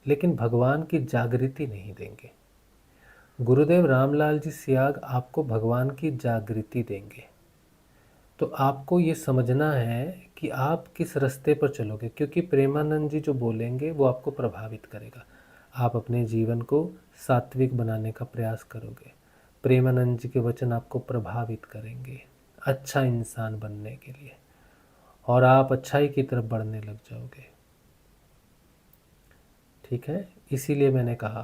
लेकिन भगवान की जागृति नहीं देंगे। गुरुदेव रामलाल जी सियाग आपको भगवान की जागृति देंगे। तो आपको ये समझना है कि आप किस रास्ते पर चलोगे, क्योंकि प्रेमानंद जी जो बोलेंगे वो आपको प्रभावित करेगा। आप अपने जीवन को सात्विक बनाने का प्रयास करोगे, प्रेमानंद जी के वचन आपको प्रभावित करेंगे अच्छा इंसान बनने के लिए, और आप अच्छाई की तरफ बढ़ने लग जाओगे। ठीक है, इसीलिए मैंने कहा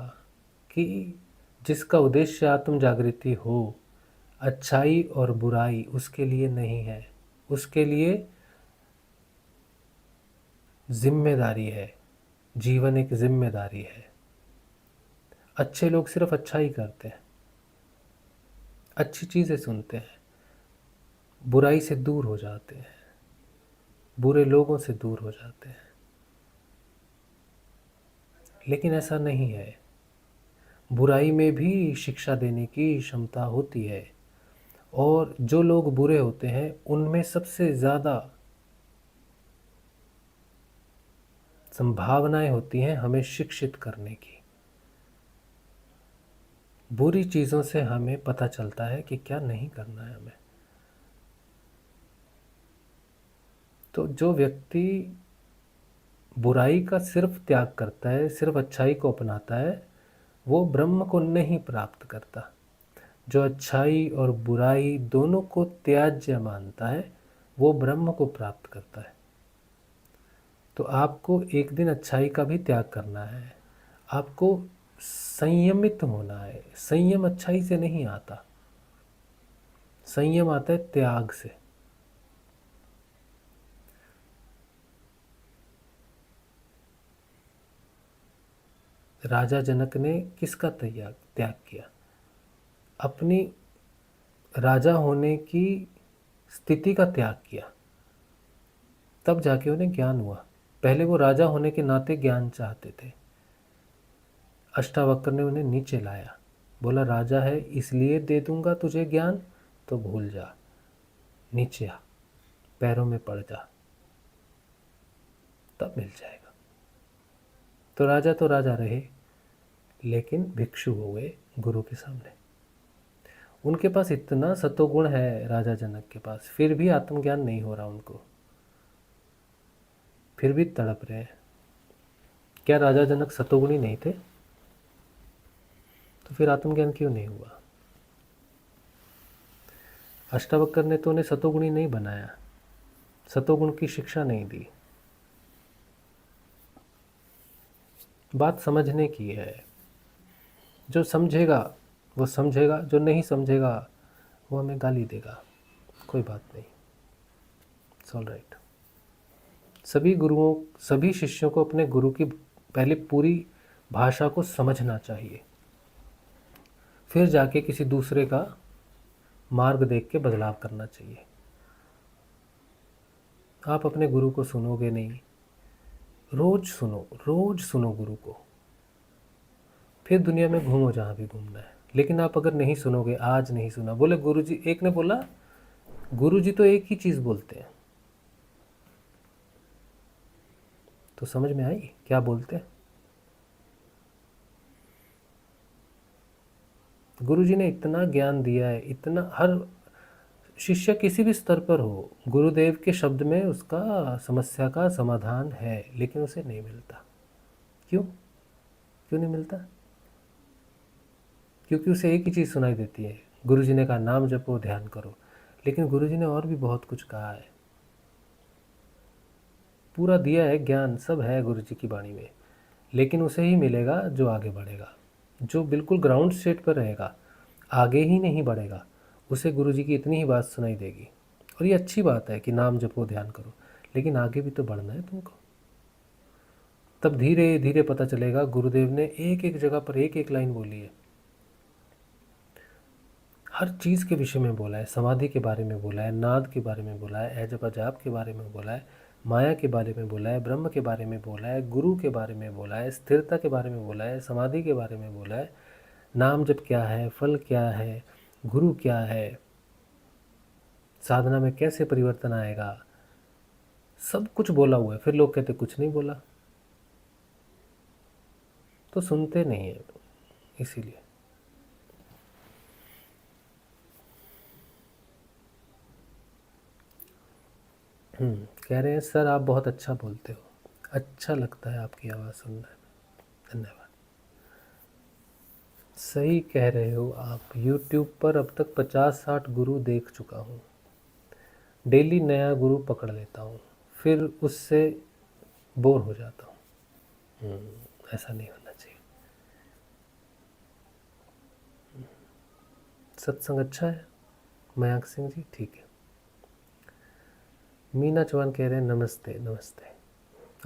कि जिसका उद्देश्य आत्म जागृति हो, अच्छाई और बुराई उसके लिए नहीं है, उसके लिए जिम्मेदारी है। जीवन एक जिम्मेदारी है। अच्छे लोग सिर्फ अच्छा ही करते हैं, अच्छी चीज़ें सुनते हैं, बुराई से दूर हो जाते हैं, बुरे लोगों से दूर हो जाते हैं। लेकिन ऐसा नहीं है, बुराई में भी शिक्षा देने की क्षमता होती है, और जो लोग बुरे होते हैं उनमें सबसे ज़्यादा संभावनाएं होती हैं हमें शिक्षित करने की। बुरी चीज़ों से हमें पता चलता है कि क्या नहीं करना है हमें। तो जो व्यक्ति बुराई का सिर्फ त्याग करता है, सिर्फ अच्छाई को अपनाता है, वो ब्रह्म को नहीं प्राप्त करता। जो अच्छाई और बुराई दोनों को त्याज्य मानता है, वो ब्रह्म को प्राप्त करता है। तो आपको एक दिन अच्छाई का भी त्याग करना है, आपको संयमित होना है। संयम अच्छाई से नहीं आता, संयम आता है त्याग से। राजा जनक ने किसका त्याग किया? अपनी राजा होने की स्थिति का त्याग किया, तब जाके उन्हें ज्ञान हुआ। पहले वो राजा होने के नाते ज्ञान चाहते थे। अष्टावक्र ने उन्हें नीचे लाया, बोला राजा है इसलिए दे दूंगा तुझे ज्ञान, तो भूल जा, नीचे आ, पैरों में पड़ जा, तब मिल जाएगा। तो राजा रहे, लेकिन भिक्षु हो गए गुरु के सामने। उनके पास इतना सतोगुण है राजा जनक के पास, फिर भी आत्मज्ञान नहीं हो रहा उनको, फिर भी तड़प रहे हैं। क्या राजा जनक सतोगुणी नहीं थे? तो फिर आत्मज्ञान क्यों नहीं हुआ? अष्टावक्र ने तो उन्हें सतोगुणी नहीं बनाया, सतोगुण की शिक्षा नहीं दी। बात समझने की है। जो समझेगा वो समझेगा, जो नहीं समझेगा वो हमें गाली देगा, कोई बात नहीं, इट्स ऑल राइट। सभी शिष्यों को अपने गुरु की पहले पूरी भाषा को समझना चाहिए, फिर जाके किसी दूसरे का मार्ग देख के बदलाव करना चाहिए। आप अपने गुरु को सुनोगे नहीं, रोज सुनो गुरु को, फिर दुनिया में घूमो जहाँ भी घूमना है। लेकिन आप अगर नहीं सुनोगे, आज नहीं सुना, बोले गुरुजी, एक ने बोला गुरुजी तो एक ही चीज़ बोलते हैं, तो समझ में आई क्या बोलते हैं? गुरुजी ने इतना ज्ञान दिया है, इतना, हर शिष्य किसी भी स्तर पर हो, गुरुदेव के शब्द में उसका समस्या का समाधान है, लेकिन उसे नहीं मिलता। क्यों नहीं मिलता? क्योंकि उसे एक ही चीज़ सुनाई देती है, गुरुजी ने कहा नाम जपो, ध्यान करो। लेकिन गुरुजी ने और भी बहुत कुछ कहा है, पूरा दिया है ज्ञान, सब है गुरुजी की वाणी में, लेकिन उसे ही मिलेगा जो आगे बढ़ेगा। जो बिल्कुल ग्राउंड स्टेट पर रहेगा, आगे ही नहीं बढ़ेगा, उसे गुरुजी की इतनी ही बात सुनाई देगी। और ये अच्छी बात है कि नाम जपो, ध्यान करो, लेकिन आगे भी तो बढ़ना है तुमको। तब धीरे धीरे पता चलेगा। गुरुदेव ने एक एक जगह पर एक एक लाइन बोली है, हर चीज़ के विषय में बोला है। समाधि के बारे में बोला है, नाद के बारे में बोला है, अजब अजाब के बारे में बोला है, माया के बारे में बोला है, ब्रह्म के बारे में बोला है, गुरु के बारे में बोला है, स्थिरता के बारे में बोला है, समाधि के बारे में बोला है, नाम जप क्या है, फल क्या है, गुरु क्या है, साधना में कैसे परिवर्तन आएगा, सब कुछ बोला हुआ है। फिर लोग कहते कुछ नहीं बोला। तो सुनते नहीं हैं इसीलिए। कह रहे हैं सर आप बहुत अच्छा बोलते हो, अच्छा लगता है आपकी आवाज़ सुनने में, धन्यवाद। सही कह रहे हो आप, यूट्यूब पर अब तक 50-60 गुरु देख चुका हूँ, डेली नया गुरु पकड़ लेता हूँ, फिर उससे बोर हो जाता हूँ। ऐसा नहीं होना चाहिए। सत्संग अच्छा है मयंक सिंह जी, ठीक है। मीना चौहान कह रहे हैं नमस्ते नमस्ते,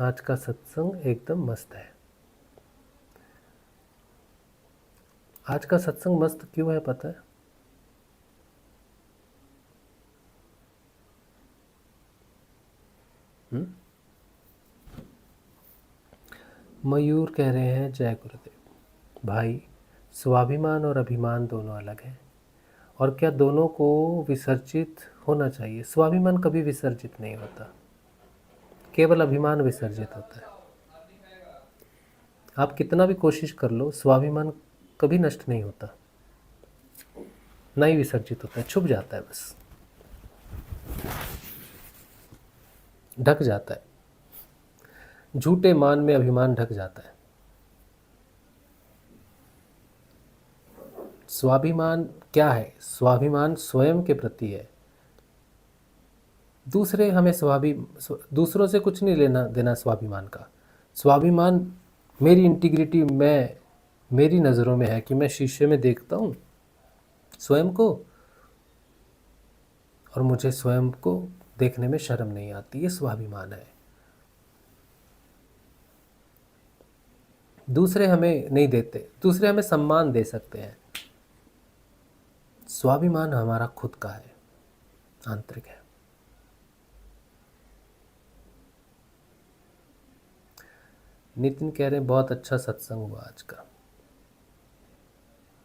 आज का सत्संग एकदम मस्त है। आज का सत्संग मस्त क्यों है पता है? मयूर कह रहे हैं जय गुरुदेव। भाई स्वाभिमान और अभिमान दोनों अलग हैं, और क्या दोनों को विसर्जित होना चाहिए? स्वाभिमान कभी विसर्जित नहीं होता, केवल अभिमान विसर्जित होता है। आप कितना भी कोशिश कर लो, स्वाभिमान कभी नष्ट नहीं होता, नहीं विसर्जित होता है, छुप जाता है, बस ढक जाता है। झूठे मान में अभिमान ढक जाता है। स्वाभिमान क्या है? स्वाभिमान स्वयं के प्रति है। दूसरे हमें दूसरों से कुछ नहीं लेना देना स्वाभिमान का। स्वाभिमान मेरी इंटीग्रिटी, मेरी नज़रों में है कि मैं शीशे में देखता हूँ स्वयं को, और मुझे स्वयं को देखने में शर्म नहीं आती, ये स्वाभिमान है। दूसरे हमें नहीं देते, दूसरे हमें सम्मान दे सकते हैं, स्वाभिमान हमारा खुद का है, आंतरिक है। नितिन कह रहे हैं बहुत अच्छा सत्संग हुआ आज का,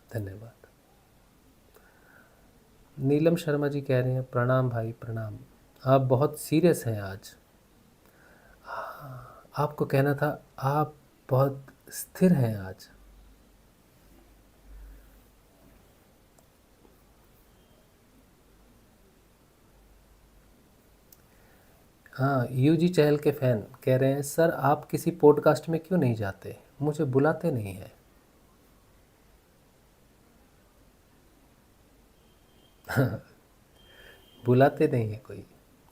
धन्यवाद। नीलम शर्मा जी कह रहे हैं प्रणाम भाई प्रणाम, आप बहुत सीरियस हैं आज। आपको कहना था आप बहुत स्थिर हैं आज। हाँ, यूजी चहल के फैन कह रहे हैं सर आप किसी पॉडकास्ट में क्यों नहीं जाते, मुझे बुलाते नहीं हैं। बुलाते नहीं है कोई।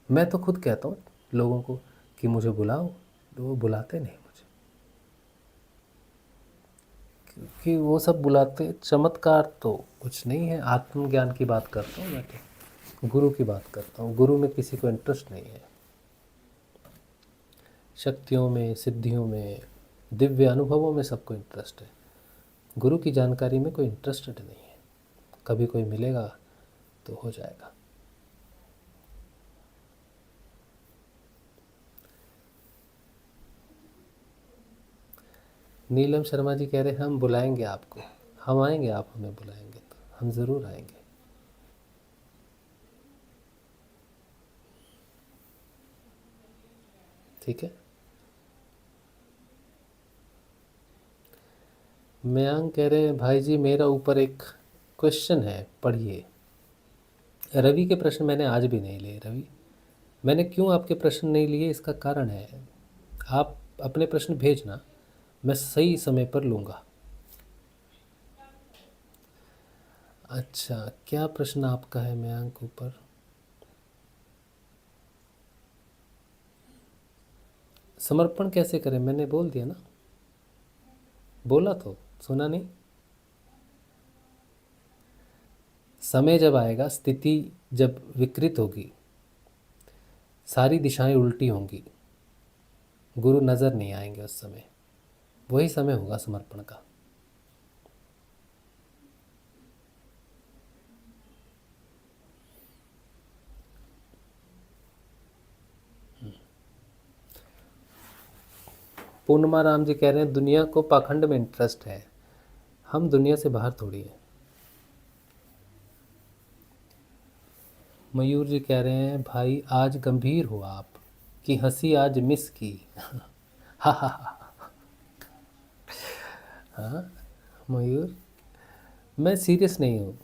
मैं तो खुद कहता हूँ लोगों को कि मुझे बुलाओ, तो वो बुलाते नहीं मुझे, क्योंकि वो सब बुलाते। चमत्कार तो कुछ नहीं है, आत्मज्ञान की बात करता हूँ मैं, तो गुरु की बात करता हूँ। गुरु में किसी को इंटरेस्ट नहीं है, शक्तियों में, सिद्धियों में, दिव्य अनुभवों में सबको इंटरेस्ट है। गुरु की जानकारी में कोई इंटरेस्टेड नहीं है। कभी कोई मिलेगा तो हो जाएगा। नीलम शर्मा जी कह रहे हैं हम बुलाएंगे आपको, हम आएंगे, आप हमें बुलाएंगे तो हम ज़रूर आएंगे। ठीक है। मयांक कह रहे हैं भाई जी मेरा ऊपर एक क्वेश्चन है, पढ़िए। रवि के प्रश्न मैंने आज भी नहीं लिए। रवि, मैंने क्यों आपके प्रश्न नहीं लिए, इसका कारण है, आप अपने प्रश्न भेजना, मैं सही समय पर लूँगा। अच्छा, क्या प्रश्न आपका है मयांक ऊपर? समर्पण कैसे करें, मैंने बोल दिया ना, बोला तो सुना नहीं। समय जब आएगा, स्थिति जब विकृत होगी, सारी दिशाएं उल्टी होंगी, गुरु नज़र नहीं आएंगे, उस समय वही समय होगा समर्पण का। पूर्णिमा राम जी कह रहे हैं दुनिया को पाखंड में इंटरेस्ट है, हम दुनिया से बाहर थोड़ी हैं। मयूर जी कह रहे हैं भाई आज गंभीर हो आप, कि हंसी आज मिस की। हा हा हा। हाँ मयूर, मैं सीरियस नहीं हूँ।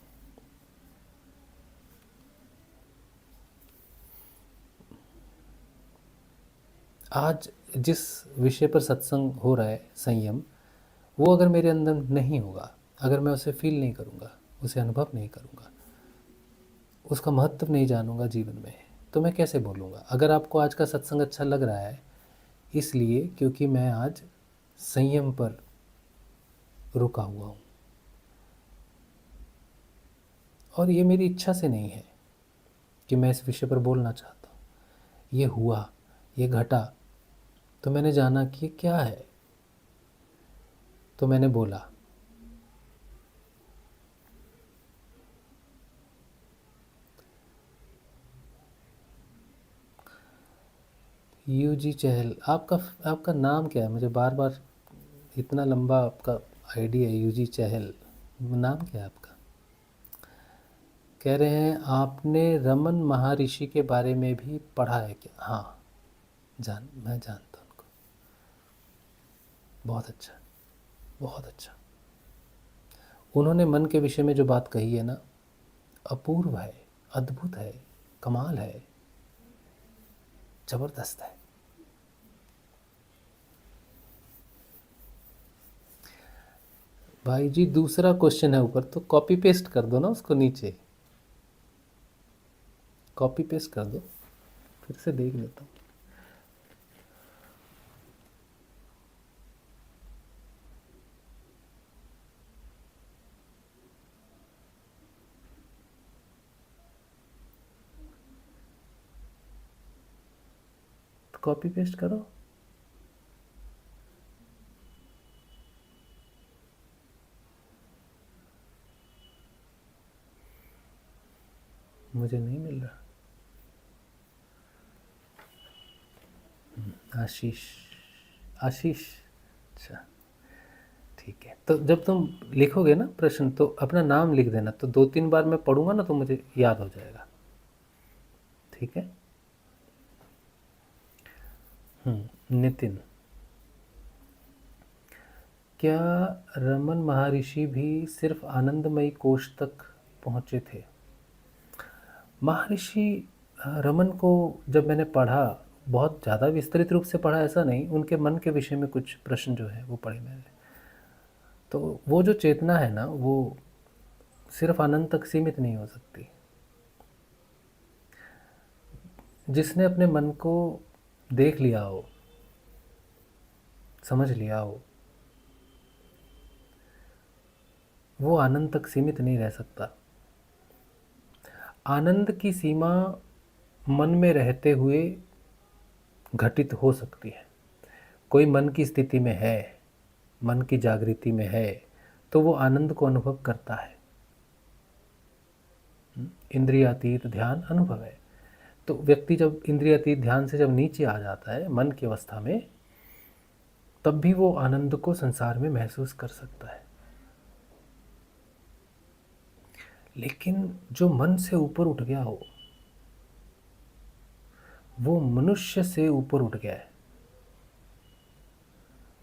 आज जिस विषय पर सत्संग हो रहा है, संयम, वो अगर मेरे अंदर नहीं होगा, अगर मैं उसे फील नहीं करूँगा, उसे अनुभव नहीं करूँगा, उसका महत्व नहीं जानूँगा जीवन में, तो मैं कैसे बोलूँगा। अगर आपको आज का सत्संग अच्छा लग रहा है, इसलिए क्योंकि मैं आज संयम पर रुका हुआ हूँ, और ये मेरी इच्छा से नहीं है कि मैं इस विषय पर बोलना चाहता हूँ। ये हुआ, ये घटा, तो मैंने जाना कि ये क्या है, तो मैंने बोला। यूजी चहल, आपका नाम क्या है? मुझे बार बार इतना लंबा आपका आईडी है, यूजी चहल, नाम क्या है आपका? कह रहे हैं आपने रमन महर्षि के बारे में भी पढ़ा है क्या? हाँ, मैं जानता हूँ उनको। बहुत अच्छा, बहुत अच्छा। उन्होंने मन के विषय में जो बात कही है ना, अपूर्व है, अद्भुत है, कमाल है, ज़बरदस्त है। भाई जी, दूसरा क्वेश्चन है ऊपर, तो कॉपी पेस्ट कर दो ना उसको नीचे, कॉपी पेस्ट कर दो, फिर से देख लेता हूँ। तो कॉपी पेस्ट करो। मुझे नहीं मिल रहा। आशीष, आशीष, अच्छा ठीक है। तो जब तुम लिखोगे ना प्रश्न, तो अपना नाम लिख देना, तो 2-3 बार मैं पढ़ूंगा ना, तो मुझे याद हो जाएगा। ठीक है। नितिन, क्या रमन महर्षि भी सिर्फ आनंदमयी कोश तक पहुँचे थे? महर्षि रमन को जब मैंने पढ़ा, बहुत ज़्यादा विस्तृत रूप से पढ़ा ऐसा नहीं, उनके मन के विषय में कुछ प्रश्न जो है वो पढ़े मैंने। तो वो जो चेतना है ना, वो सिर्फ आनंद तक सीमित नहीं हो सकती। जिसने अपने मन को देख लिया हो, समझ लिया हो, वो आनंद तक सीमित नहीं रह सकता। आनंद की सीमा मन में रहते हुए घटित हो सकती है। कोई मन की स्थिति में है, मन की जागृति में है, तो वो आनंद को अनुभव करता है। इंद्रियातीत ध्यान अनुभव है। तो व्यक्ति जब इंद्रियातीत ध्यान से जब नीचे आ जाता है मन की अवस्था में, तब भी वो आनंद को संसार में महसूस कर सकता है। लेकिन जो मन से ऊपर उठ गया हो, वो मनुष्य से ऊपर उठ गया है।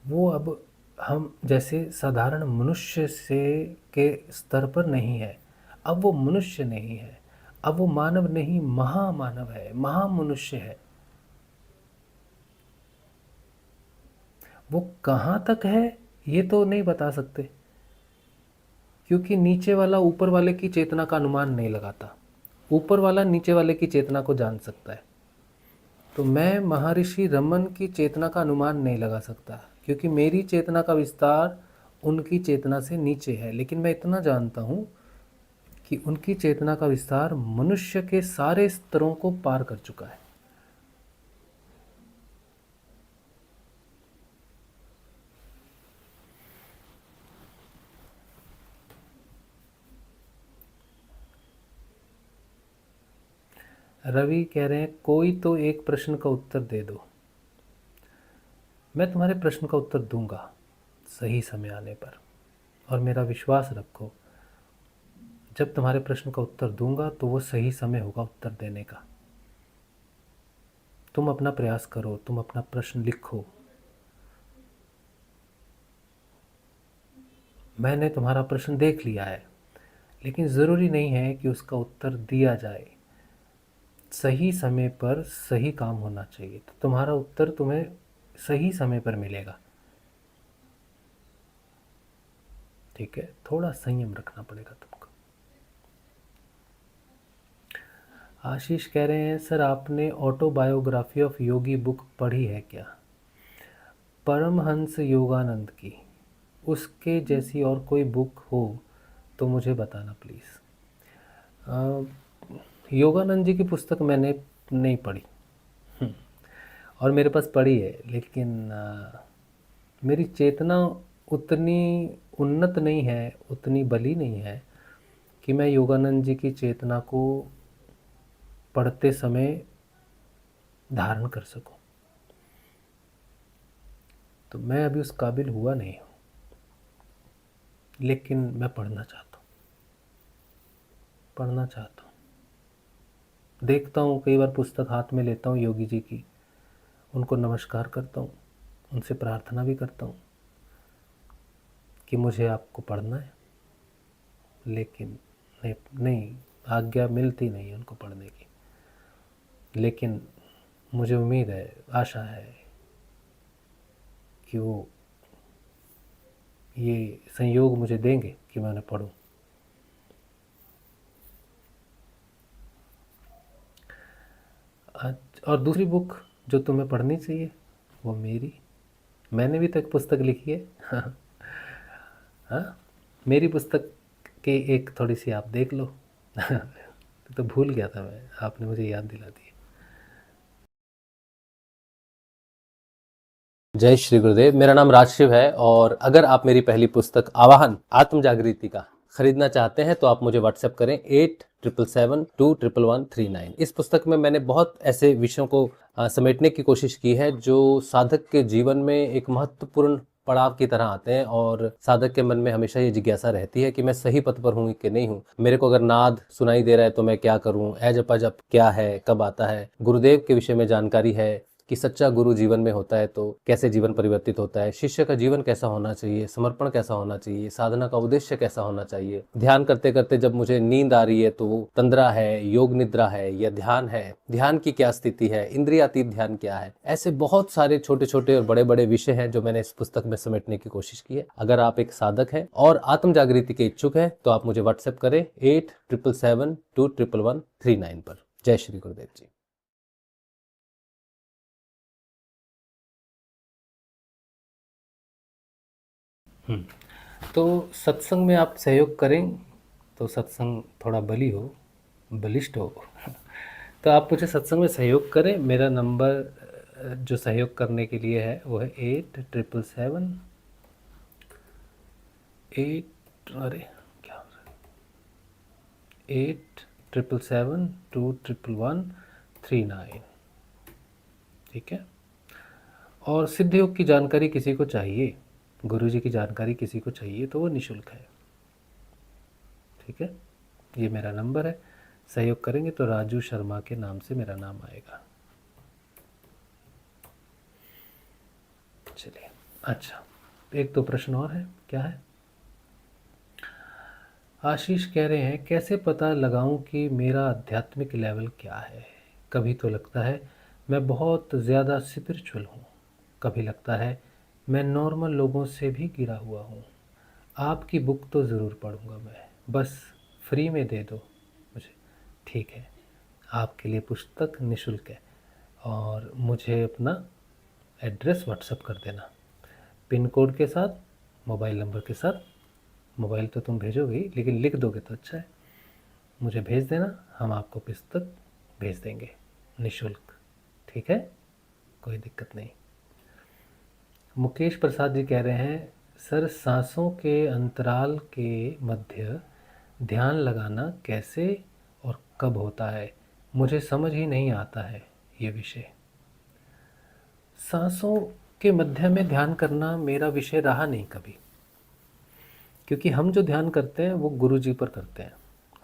वो अब हम जैसे साधारण मनुष्य से के स्तर पर नहीं है। अब वो मनुष्य नहीं है, अब वो मानव नहीं, महामानव है, महामनुष्य है। वो कहाँ तक है ये तो नहीं बता सकते, क्योंकि नीचे वाला ऊपर वाले की चेतना का अनुमान नहीं लगाता, ऊपर वाला नीचे वाले की चेतना को जान सकता है। तो मैं महर्षि रमन की चेतना का अनुमान नहीं लगा सकता, क्योंकि मेरी चेतना का विस्तार उनकी चेतना से नीचे है। लेकिन मैं इतना जानता हूँ कि उनकी चेतना का विस्तार मनुष्य के सारे स्तरों को पार कर चुका है। रवि कह रहे हैं कोई तो एक प्रश्न का उत्तर दे दो। मैं तुम्हारे प्रश्न का उत्तर दूंगा सही समय आने पर, और मेरा विश्वास रखो, जब तुम्हारे प्रश्न का उत्तर दूंगा तो वो सही समय होगा उत्तर देने का। तुम अपना प्रयास करो, तुम अपना प्रश्न लिखो। मैंने तुम्हारा प्रश्न देख लिया है, लेकिन ज़रूरी नहीं है कि उसका उत्तर दिया जाए। सही समय पर सही काम होना चाहिए, तो तुम्हारा उत्तर तुम्हें सही समय पर मिलेगा। ठीक है, थोड़ा संयम रखना पड़ेगा तुमको। आशीष कह रहे हैं, सर आपने ऑटोबायोग्राफी ऑफ योगी बुक पढ़ी है क्या? परमहंस योगानंद की, उसके जैसी और कोई बुक हो तो मुझे बताना प्लीज़। योगानंद जी की पुस्तक मैंने नहीं पढ़ी, और मेरे पास पढ़ी है, लेकिन मेरी चेतना उतनी उन्नत नहीं है, उतनी बली नहीं है कि मैं योगानंद जी की चेतना को पढ़ते समय धारण कर सकूं। तो मैं अभी उस काबिल हुआ नहीं हूँ, लेकिन मैं पढ़ना चाहता हूँ। देखता हूँ, कई बार पुस्तक हाथ में लेता हूँ योगी जी की, उनको नमस्कार करता हूँ, उनसे प्रार्थना भी करता हूँ कि मुझे आपको पढ़ना है, लेकिन नहीं आज्ञा मिलती नहीं है उनको पढ़ने की। लेकिन मुझे उम्मीद है, आशा है कि वो ये संयोग मुझे देंगे कि मैं उन्हें पढ़ूं। और दूसरी बुक जो तुम्हें पढ़नी चाहिए वो मैंने भी तो एक पुस्तक लिखी है। हाँ, मेरी पुस्तक की एक थोड़ी सी आप देख लो। तो भूल गया था मैं, आपने मुझे याद दिला दी। जय श्री गुरुदेव। मेरा नाम राजशिव है, और अगर आप मेरी पहली पुस्तक आवाहन आत्म जागृति का खरीदना चाहते हैं तो आप मुझे व्हाट्सएप करें 8777211139। इस पुस्तक में मैंने बहुत ऐसे विषयों को समेटने की कोशिश की है जो साधक के जीवन में एक महत्वपूर्ण पड़ाव की तरह आते हैं, और साधक के मन में हमेशा ये जिज्ञासा रहती है कि मैं सही पथ पर हूँ कि नहीं हूँ। मेरे को अगर नाद सुनाई दे रहा है तो मैं क्या करूँ, जप अजप क्या है, कब आता है, गुरुदेव के विषय में जानकारी है कि सच्चा गुरु जीवन में होता है तो कैसे जीवन परिवर्तित होता है, शिष्य का जीवन कैसा होना चाहिए, समर्पण कैसा होना चाहिए, साधना का उद्देश्य कैसा होना चाहिए, ध्यान करते करते जब मुझे नींद आ रही है तो वो तंद्रा है, योग निद्रा है या ध्यान है, ध्यान की क्या स्थिति है, इंद्रियातीत ध्यान क्या है। ऐसे बहुत सारे छोटे छोटे और बड़े बड़े विषय हैं जो मैंने इस पुस्तक में समेटने की कोशिश की है। अगर आप एक साधक हैं और आत्म जागृति के इच्छुक हैं तो आप मुझे व्हाट्सएप करें 8777211139 पर। जय श्री गुरुदेव जी। तो सत्संग में आप सहयोग करें तो सत्संग थोड़ा बलिष्ठ हो। तो आप मुझे सत्संग में सहयोग करें। मेरा नंबर जो सहयोग करने के लिए है वो है 8777211139। ठीक है। और सिद्ध योग की जानकारी किसी को चाहिए, गुरु जी की जानकारी किसी को चाहिए तो वो निःशुल्क है। ठीक है, ये मेरा नंबर है। सहयोग करेंगे तो राजू शर्मा के नाम से मेरा नाम आएगा। चलिए, अच्छा, एक दो प्रश्न और है। क्या है? आशीष कह रहे हैं, कैसे पता लगाऊं कि मेरा आध्यात्मिक लेवल क्या है? कभी तो लगता है मैं बहुत ज़्यादा स्पिरिचुअल हूँ, कभी लगता है मैं नॉर्मल लोगों से भी गिरा हुआ हूँ। आपकी बुक तो ज़रूर पढ़ूँगा मैं, बस फ्री में दे दो मुझे। ठीक है, आपके लिए पुस्तक निःशुल्क है, और मुझे अपना एड्रेस व्हाट्सएप कर देना, पिन कोड के साथ, मोबाइल नंबर के साथ। मोबाइल तो तुम भेजोगे ही, लेकिन लिख दोगे तो अच्छा है। मुझे भेज देना, हम आपको पुस्तक भेज देंगे निःशुल्क। ठीक है, कोई दिक्कत नहीं। मुकेश प्रसाद जी कह रहे हैं, सर सांसों के अंतराल के मध्य ध्यान लगाना कैसे और कब होता है? मुझे समझ ही नहीं आता है ये विषय। सांसों के मध्य में ध्यान करना मेरा विषय रहा नहीं कभी, क्योंकि हम जो ध्यान करते हैं वो गुरु जी पर करते हैं।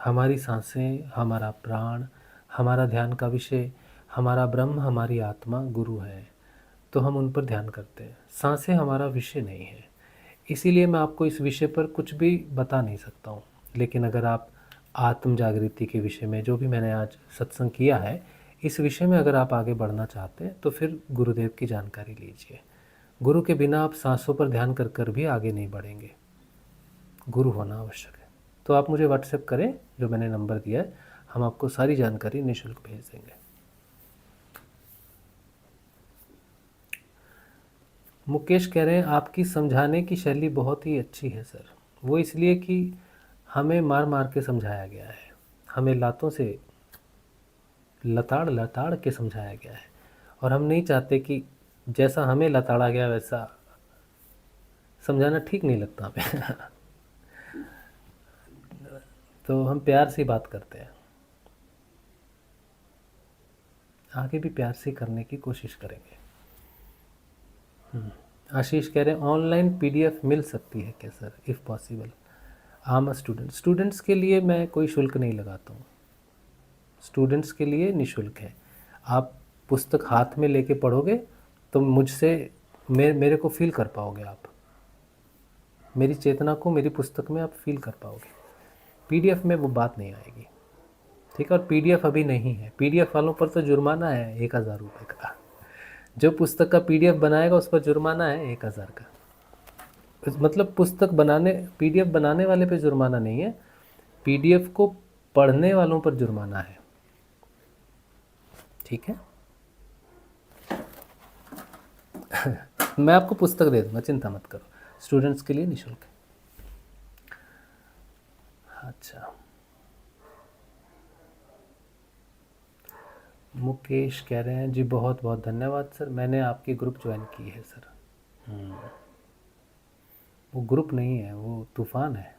हमारी सांसें, हमारा प्राण, हमारा ध्यान का विषय, हमारा ब्रह्म, हमारी आत्मा गुरु है, तो हम उन पर ध्यान करते हैं। सांसें हमारा विषय नहीं है। इसीलिए मैं आपको इस विषय पर कुछ भी बता नहीं सकता हूँ। लेकिन अगर आप आत्म जागृति के विषय में जो भी मैंने आज सत्संग किया है, इस विषय में अगर आप आगे बढ़ना चाहते हैं तो फिर गुरुदेव की जानकारी लीजिए। गुरु के बिना आप सांसों पर ध्यान कर कर भी आगे नहीं बढ़ेंगे, गुरु होना आवश्यक है। तो आप मुझे व्हाट्सएप करें, जो मैंने नंबर दिया है, हम आपको सारी जानकारी निःशुल्क भेज देंगे। मुकेश कह रहे हैं आपकी समझाने की शैली बहुत ही अच्छी है सर। वो इसलिए कि हमें मार मार के समझाया गया है, हमें लातों से लताड़ लताड़ के समझाया गया है, और हम नहीं चाहते कि जैसा हमें लताड़ा गया वैसा समझाना ठीक नहीं लगता हमें। तो हम प्यार से बात करते हैं, आगे भी प्यार से करने की कोशिश करेंगे। आशीष कह रहे हैं ऑनलाइन पीडीएफ मिल सकती है क्या सर, इफ़ पॉसिबल। आम स्टूडेंट्स के लिए मैं कोई शुल्क नहीं लगाता हूँ, स्टूडेंट्स के लिए निःशुल्क है। आप पुस्तक हाथ में लेके पढ़ोगे तो मुझसे मेरे को फील कर पाओगे, आप मेरी चेतना को मेरी पुस्तक में आप फील कर पाओगे। पीडीएफ में वो बात नहीं आएगी, ठीक है। और पीडीएफ अभी नहीं है, पीडीएफ वालों पर तो जुर्माना है 1000 रुपये का। जो पुस्तक का पीडीएफ बनाएगा उस पर जुर्माना है 1000 का। मतलब पुस्तक बनाने, पीडीएफ बनाने वाले पे जुर्माना नहीं है, पीडीएफ को पढ़ने वालों पर जुर्माना है, ठीक है। मैं आपको पुस्तक दे दूंगा, चिंता मत करो, स्टूडेंट्स के लिए निःशुल्क है। अच्छा, मुकेश कह रहे हैं जी बहुत बहुत धन्यवाद सर, मैंने आपकी ग्रुप ज्वाइन की है सर। वो ग्रुप नहीं है, वो तूफान है,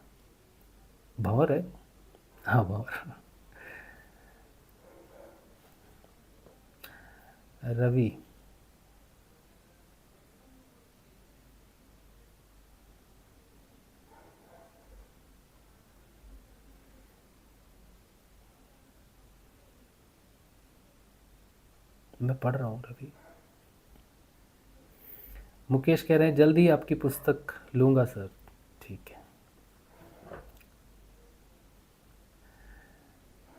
भंवर है। हाँ भंवर। रवि, मैं पढ़ रहा हूँ रवि। मुकेश कह रहे हैं जल्दी आपकी पुस्तक लूँगा सर, ठीक है।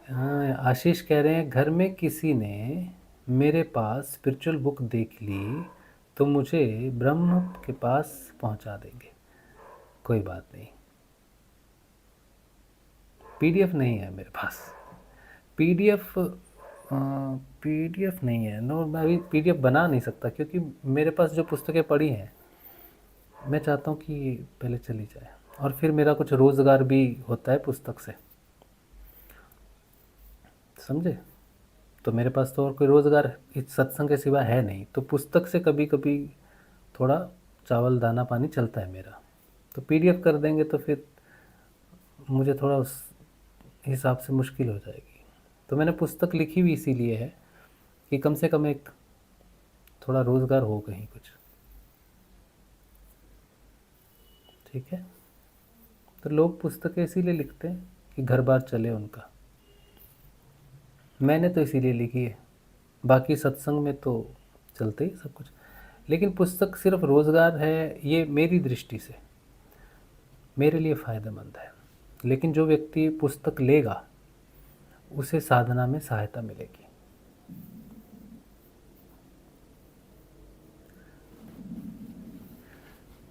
हाँ, आशीष कह रहे हैं घर में किसी ने मेरे पास स्पिरिचुअल बुक देख ली तो मुझे ब्रह्म के पास पहुंचा देंगे। कोई बात नहीं, पीडीएफ नहीं है मेरे पास, पीडीएफ पीडीएफ नहीं है। नो, मैं अभी पीडीएफ बना नहीं सकता क्योंकि मेरे पास जो पुस्तकें पढ़ी हैं मैं चाहता हूँ कि पहले चली जाए, और फिर मेरा कुछ रोज़गार भी होता है पुस्तक से, समझे। तो मेरे पास तो और कोई रोज़गार इस सत्संग के सिवा है नहीं, तो पुस्तक से कभी कभी थोड़ा चावल दाना पानी चलता है मेरा। तो पीडीएफ कर देंगे तो फिर मुझे थोड़ा उस हिसाब से मुश्किल हो जाएगी। तो मैंने पुस्तक लिखी भी इसीलिए है कि कम से कम एक थोड़ा रोज़गार हो कहीं कुछ, ठीक है। तो लोग पुस्तकें इसीलिए लिखते हैं कि घर बार चले उनका, मैंने तो इसीलिए लिखी है। बाकी सत्संग में तो चलते ही सब कुछ, लेकिन पुस्तक सिर्फ रोज़गार है ये मेरी दृष्टि से मेरे लिए फ़ायदेमंद है। लेकिन जो व्यक्ति पुस्तक लेगा उसे साधना में सहायता मिलेगी।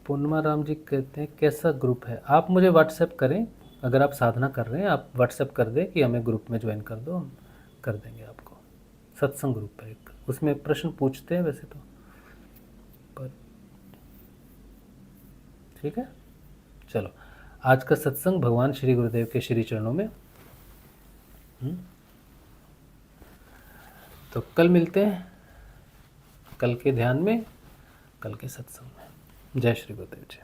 पूर्णिमा राम जी कहते हैं कैसा ग्रुप है, आप मुझे व्हाट्सएप करें, अगर आप साधना कर रहे हैं आप व्हाट्सएप कर दें कि हमें ग्रुप में ज्वाइन कर दो, हम कर देंगे आपको। सत्संग ग्रुप है एक, उसमें प्रश्न पूछते हैं वैसे तो, पर ठीक है। चलो, आज का सत्संग भगवान श्री गुरुदेव के श्री चरणों में। तो कल मिलते हैं, कल के ध्यान में, कल के सत्संग में। जय श्री गुरुदेव जी।